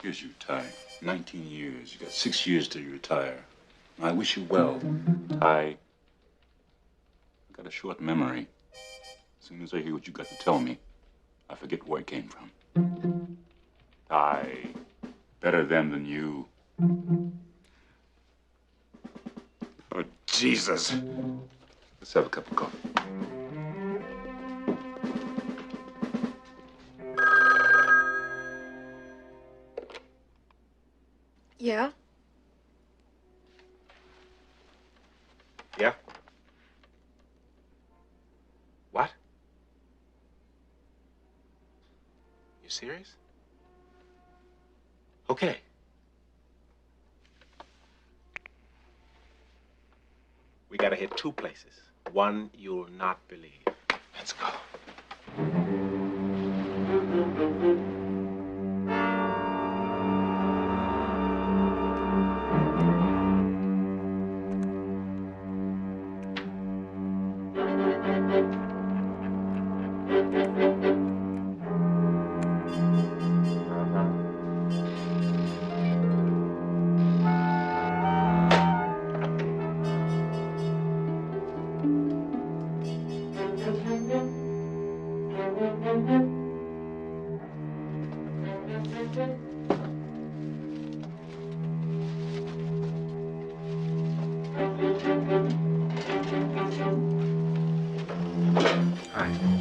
Here's you, Ty. 19 years. You got 6 years till you retire. I wish you well, Ty. I got a short memory. As soon as I hear what you got to tell me, I forget where it came from. Ty, better them than you. Oh, Jesus. Let's have a cup of coffee. Yeah? Yeah? What? You serious? Okay. We gotta hit 2 places. One you'll not believe. Let's go.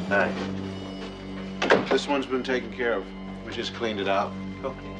Hi. This one's been taken care of. We just cleaned it out. Okay.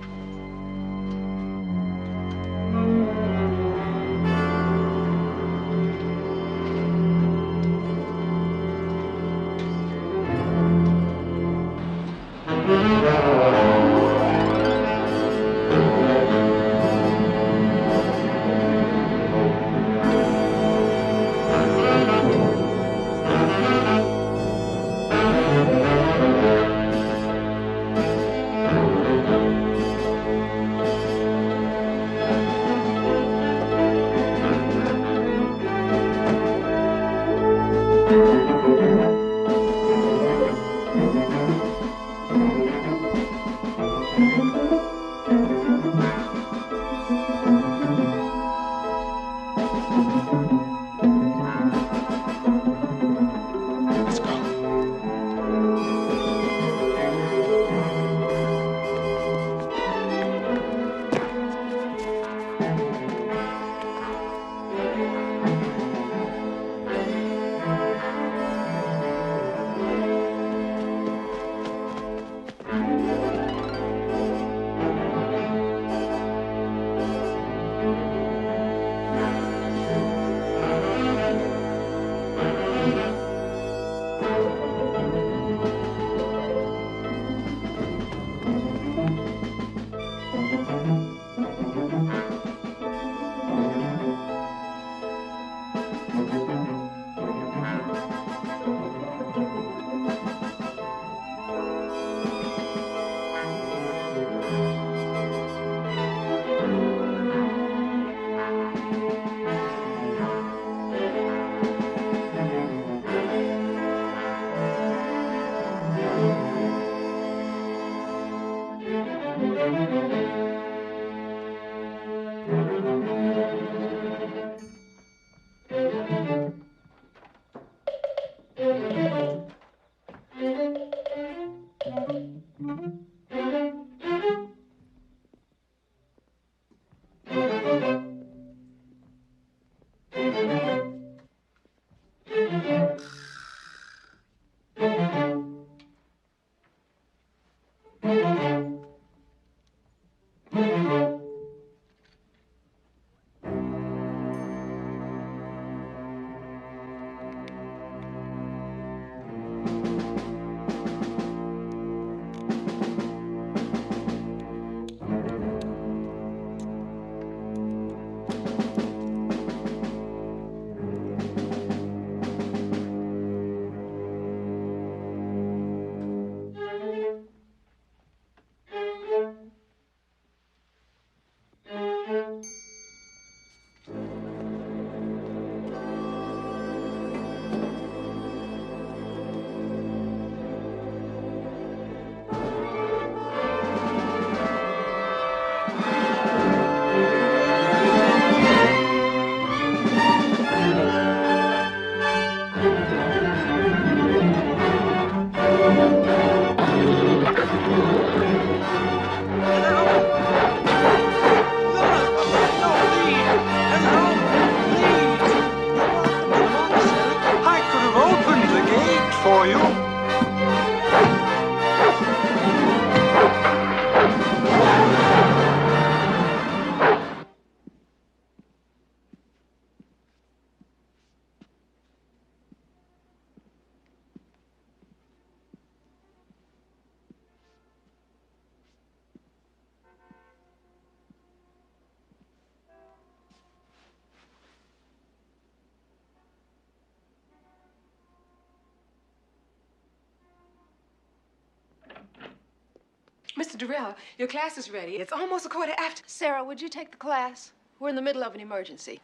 Mr. Durrell, your class is ready. It's almost 1:15. Sarah, would you take the class? We're in the middle of an emergency.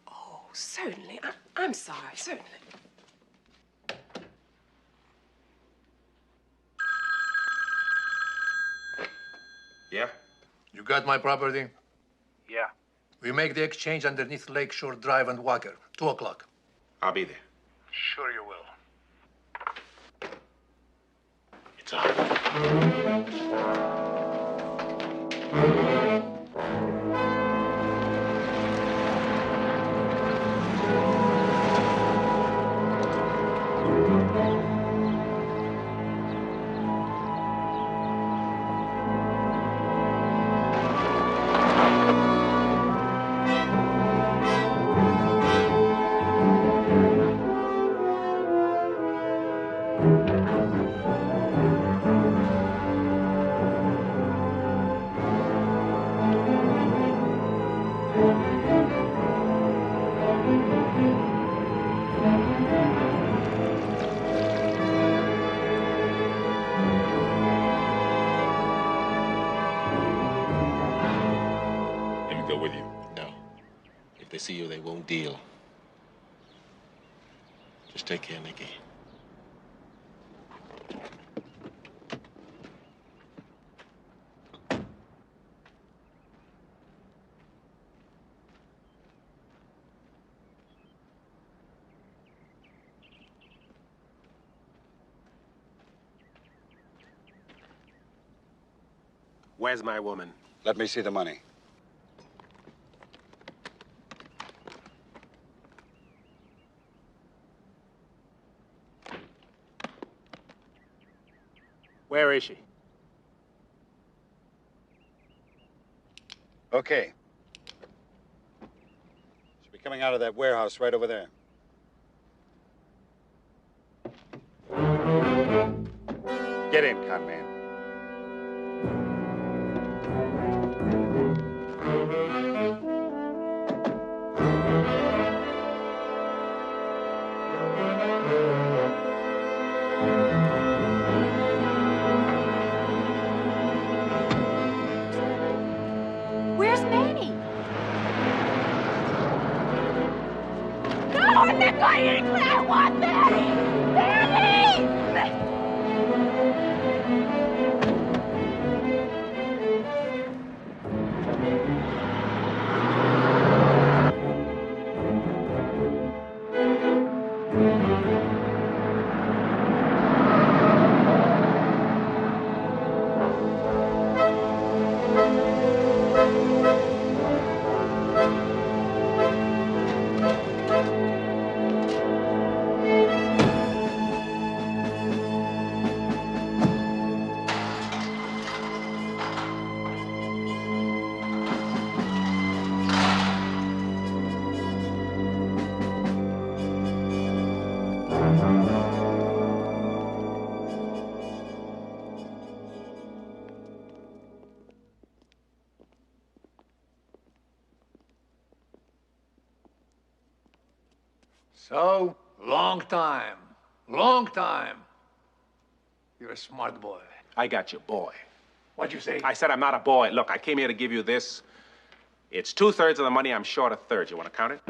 Oh, certainly. I'm sorry, certainly. Yeah? You got my property? Yeah. We make the exchange underneath Lakeshore Drive and Walker. 2 o'clock. I'll be there. Sure you will. It's on. See you, they won't deal. Just take care, Nikki. Where's my woman? Let me see the money. Where is she? Okay. She'll be coming out of that warehouse right over there. Get in, con man. Where's Manny? No, let going to declare war, Daddy! Daddy! So, long time. Long time. You're a smart boy. I got you, boy. What'd you say? I said I'm not a boy. Look, I came here to give you this. It's 2/3 of the money. I'm short 1/3. You want to count it?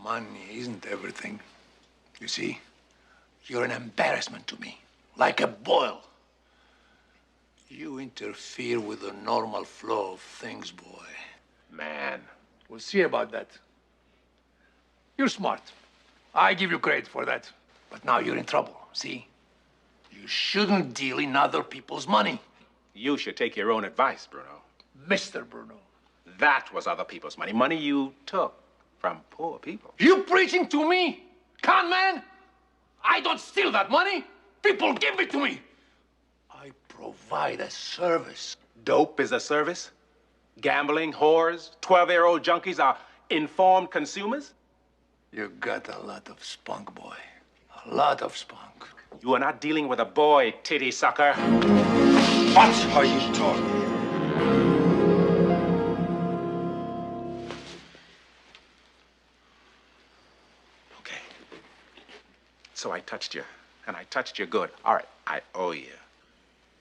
Money isn't everything. You see, you're an embarrassment to me, like a boil. You interfere with the normal flow of things, boy. Man. We'll see about that. You're smart. I give you credit for that. But now you're in trouble, see? You shouldn't deal in other people's money. You should take your own advice, Bruno. Mr. Bruno. That was other people's money. Money you took from poor people. You preaching to me? Con man? I don't steal that money. People give it to me. I provide a service. Dope is a service? Gambling, whores, 12-year-old junkies are informed consumers? You got a lot of spunk, boy. A lot of spunk. You are not dealing with a boy, titty sucker. What are you talking? Okay. So I touched you, and I touched you good. All right, I owe you.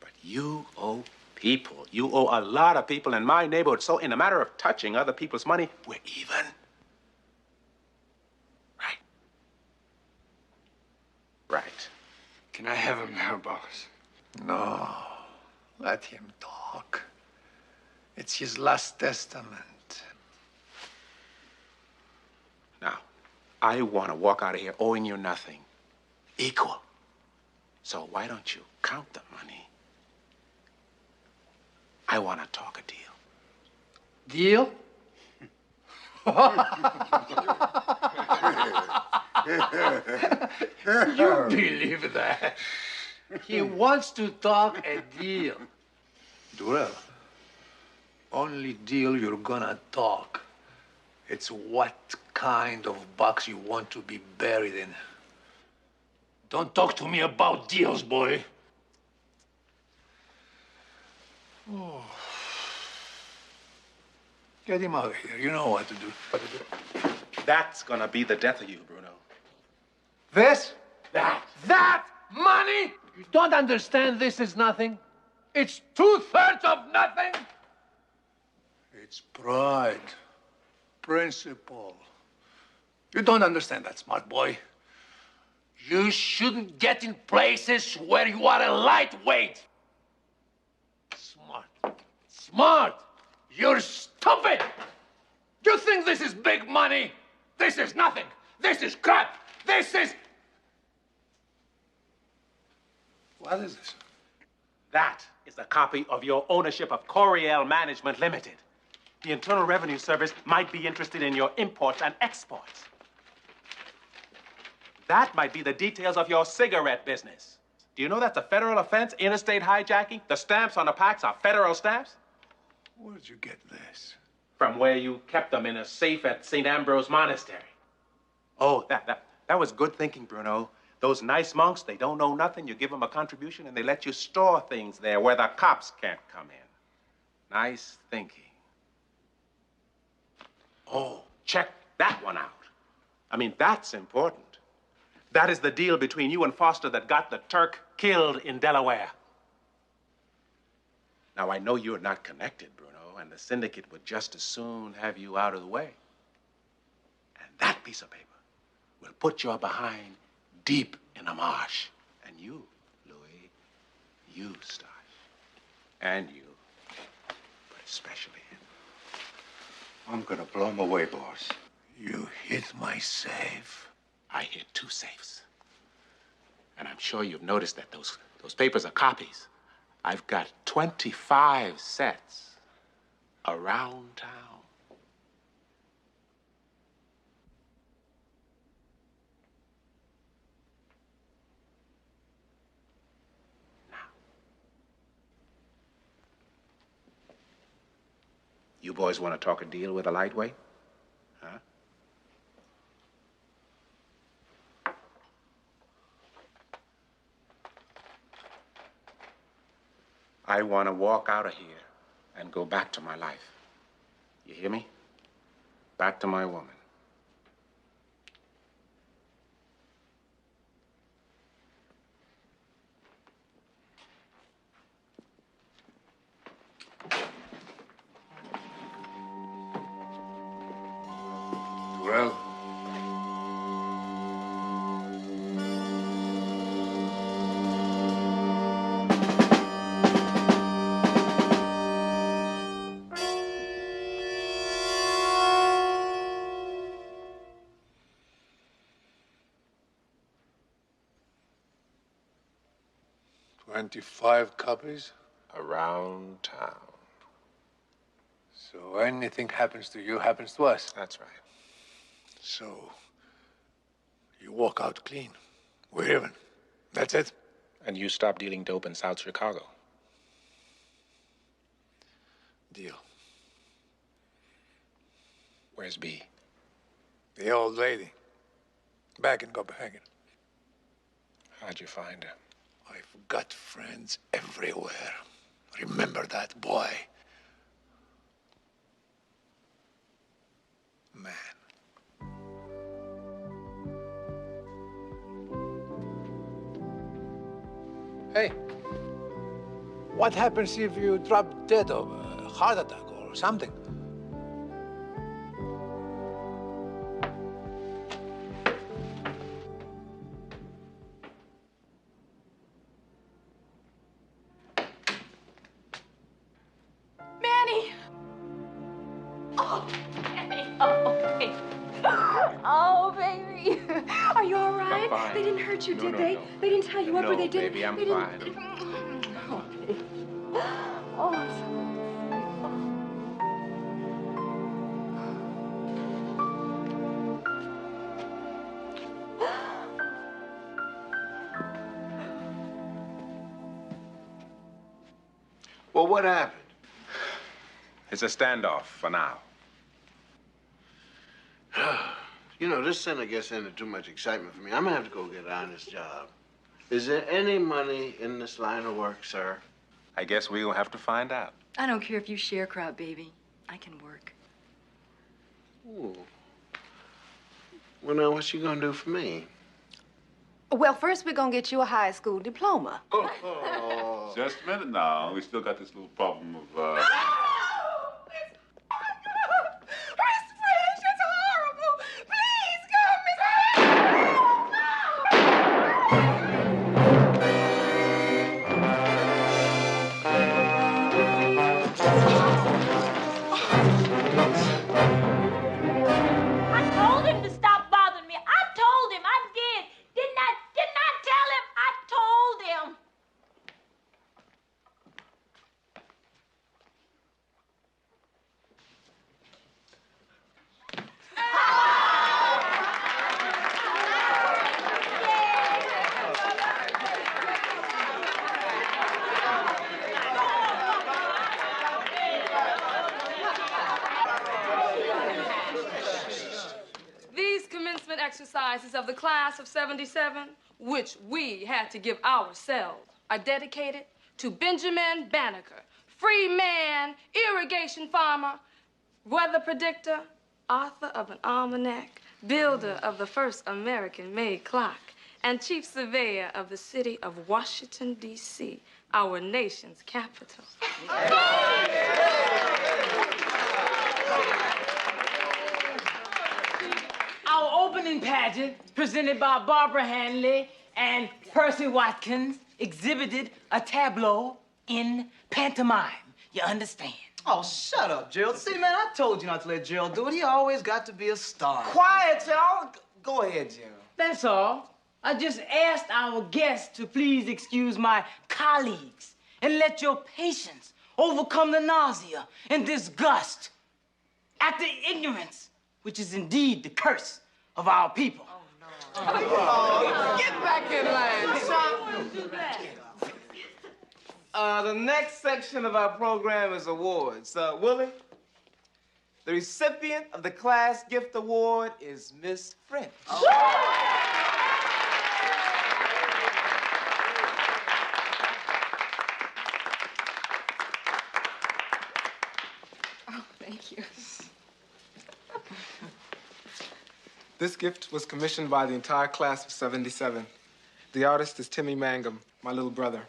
But you owe people. You owe a lot of people in my neighborhood. So in a matter of touching other people's money, we're even. Right. Can I have him now, boss? No. Let him talk. It's his last testament. Now, I want to walk out of here owing you nothing. Equal. So why don't you count the money? I want to talk a deal. Deal? You believe that? He wants to talk a deal. Durrell, only deal you're gonna talk. It's what kind of box you want to be buried in. Don't talk to me about deals, boy. Oh. Get him out of here. You know what to do. That's gonna be the death of you, Bruno. This? That money? You don't understand this is nothing? It's 2/3 of nothing? It's pride, principle. You don't understand that, smart boy. You shouldn't get in places where you are a lightweight. Smart. Smart! You're stupid! You think this is big money? This is nothing. This is crap. This is... What is this? That is a copy of your ownership of Coriel Management Limited. The Internal Revenue Service might be interested in your imports and exports. That might be the details of your cigarette business. Do you know that's a federal offense, interstate hijacking? The stamps on the packs are federal stamps? Where'd you get this? From where you kept them in a safe at St. Ambrose Monastery. Oh, that was good thinking, Bruno. Those nice monks, they don't know nothing. You give them a contribution and they let you store things there where the cops can't come in. Nice thinking. Oh, check that one out. I mean, that's important. That is the deal between you and Foster that got the Turk killed in Delaware. Now, I know you're not connected, Bruno, and the syndicate would just as soon have you out of the way. And that piece of paper will put your behind deep in a marsh. And you, Louis, you, Stash, and you, but especially him. I'm gonna blow him away, boss. You hit my safe. I hit 2 safes. And I'm sure you've noticed that those papers are copies. I've got 25 sets around town. Now, you boys want to talk a deal with a lightweight? Huh? I want to walk out of here and go back to my life. You hear me? Back to my woman. Well, "25 copies? Around town. So anything happens to you happens to us. That's right. So you walk out clean. We're even. That's it. And you stop dealing dope in South Chicago. Deal. Where's B? The old lady. Back in Copenhagen. How'd you find her? I've got friends everywhere. Remember that, boy. Man. Hey, what happens if you drop dead of a heart attack or something? Manny! Oh, Manny. Oh, baby. Oh, baby. Are you all right? I'm fine. They didn't hurt you, did No, they? no. They didn't tie you up or No, they didn't? baby, I'm they fine. Didn't... Oh, baby. Oh, I'm so... Well, what happened? It's a standoff for now. You know, this center gets into too much excitement for me. I'm gonna have to go get on this job. Is there any money in this line of work, sir? I guess we'll have to find out. I don't care if you share crowd, baby. I can work. Ooh. Well, now, what's she gonna do for me? Well, first we're gonna get you a high school diploma. Oh. just a minute now. We still got this little problem of, Miss French, it's horrible. Please come, Miss I told him to stop bothering me. I told him. I did. Didn't I tell him? I told him. These commencement exercises of the class of '77, which we had to give ourselves, are dedicated to Benjamin Banneker, free man, irrigation farmer, weather predictor, author of an almanac, builder of the first American-made clock, and chief surveyor of the city of Washington, D.C., our nation's capital. Our opening pageant, presented by Barbara Hanley and Percy Watkins, exhibited a tableau in pantomime. You understand? Oh, shut up, Gerald. See, man, I told you not to let Gerald do it. He always got to be a star. Quiet, y'all. Go ahead, Gerald. That's all. I just asked our guests to please excuse my colleagues and let your patience overcome the nausea and disgust at the ignorance, which is indeed the curse of our people. Oh, get back in line. The next section of our program is awards. Willie, the recipient of the Class Gift Award is Miss French. Oh, thank you. This gift was commissioned by the entire class of 77. The artist is Timmy Mangum, my little brother.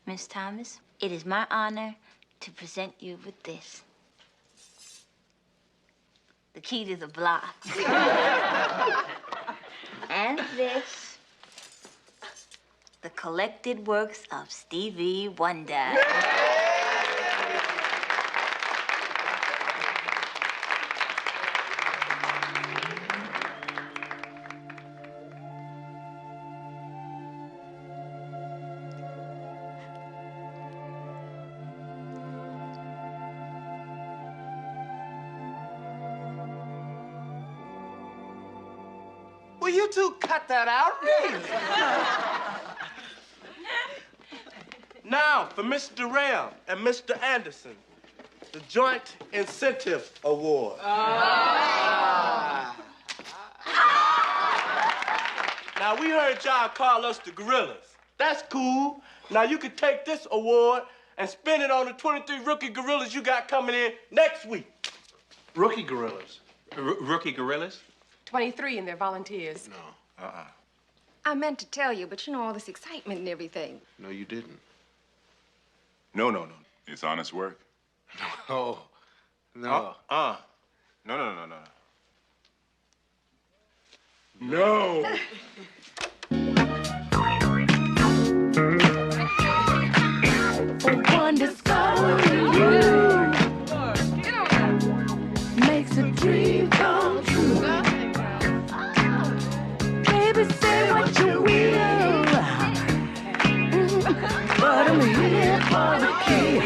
Miss Thomas, it is my honor to present you with this. The key to the block. And this, the collected works of Stevie Wonder. Will you two cut that out? Now, for Mr. Durrell and Mr. Anderson, the Joint Incentive Award. Now, we heard y'all call us the Gorillas. That's cool. Now, you can take this award and spend it on the 23 rookie gorillas you got coming in next week. Rookie gorillas? Rookie gorillas? 23 and they're volunteers. No. I meant to tell you, but you know, all this excitement and everything. No, you didn't. No. It's honest work. No. No. No. No. One discovery makes a dream come true. Baby, say what you will, but I'm here for the key.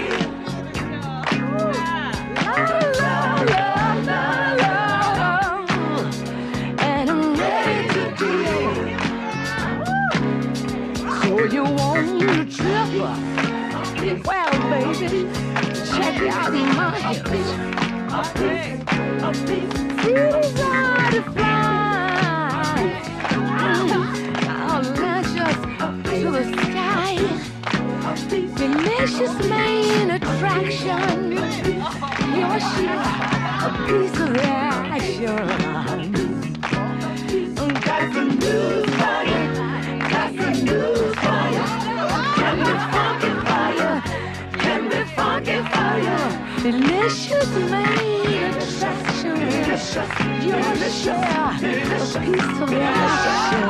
And I'm ready to do it. So you want to trip? Well, baby, check out my hips. These are the fly. I'll launch us to the sky. Delicious main attraction. Your shit, a piece of action. Got some news for you. Got some news for you. Can be funky for you. Can be funky for you. Delicious main attraction. Your share, a piece of action.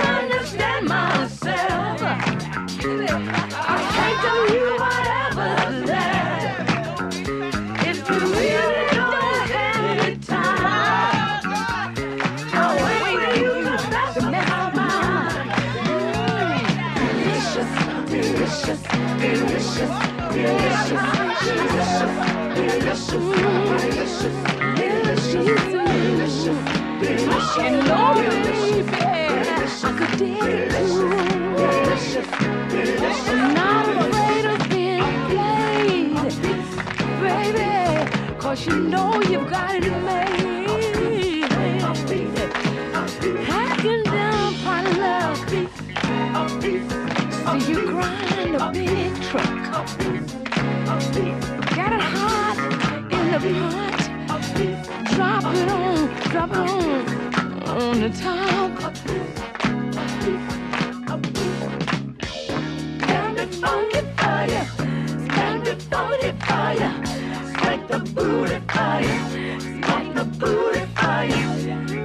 Understand myself. I can't tell you whatever that. If you really don't have the time, I'll wait for you to mess up my mind. Delicious, delicious, delicious. You know you've got it made. Hacking down upon love. See you grind a big truck. Got it hot in the pot. Drop it on the top. Stand it funky fire. Stand it funky fire. Strike the booty fire, strike the booty fire.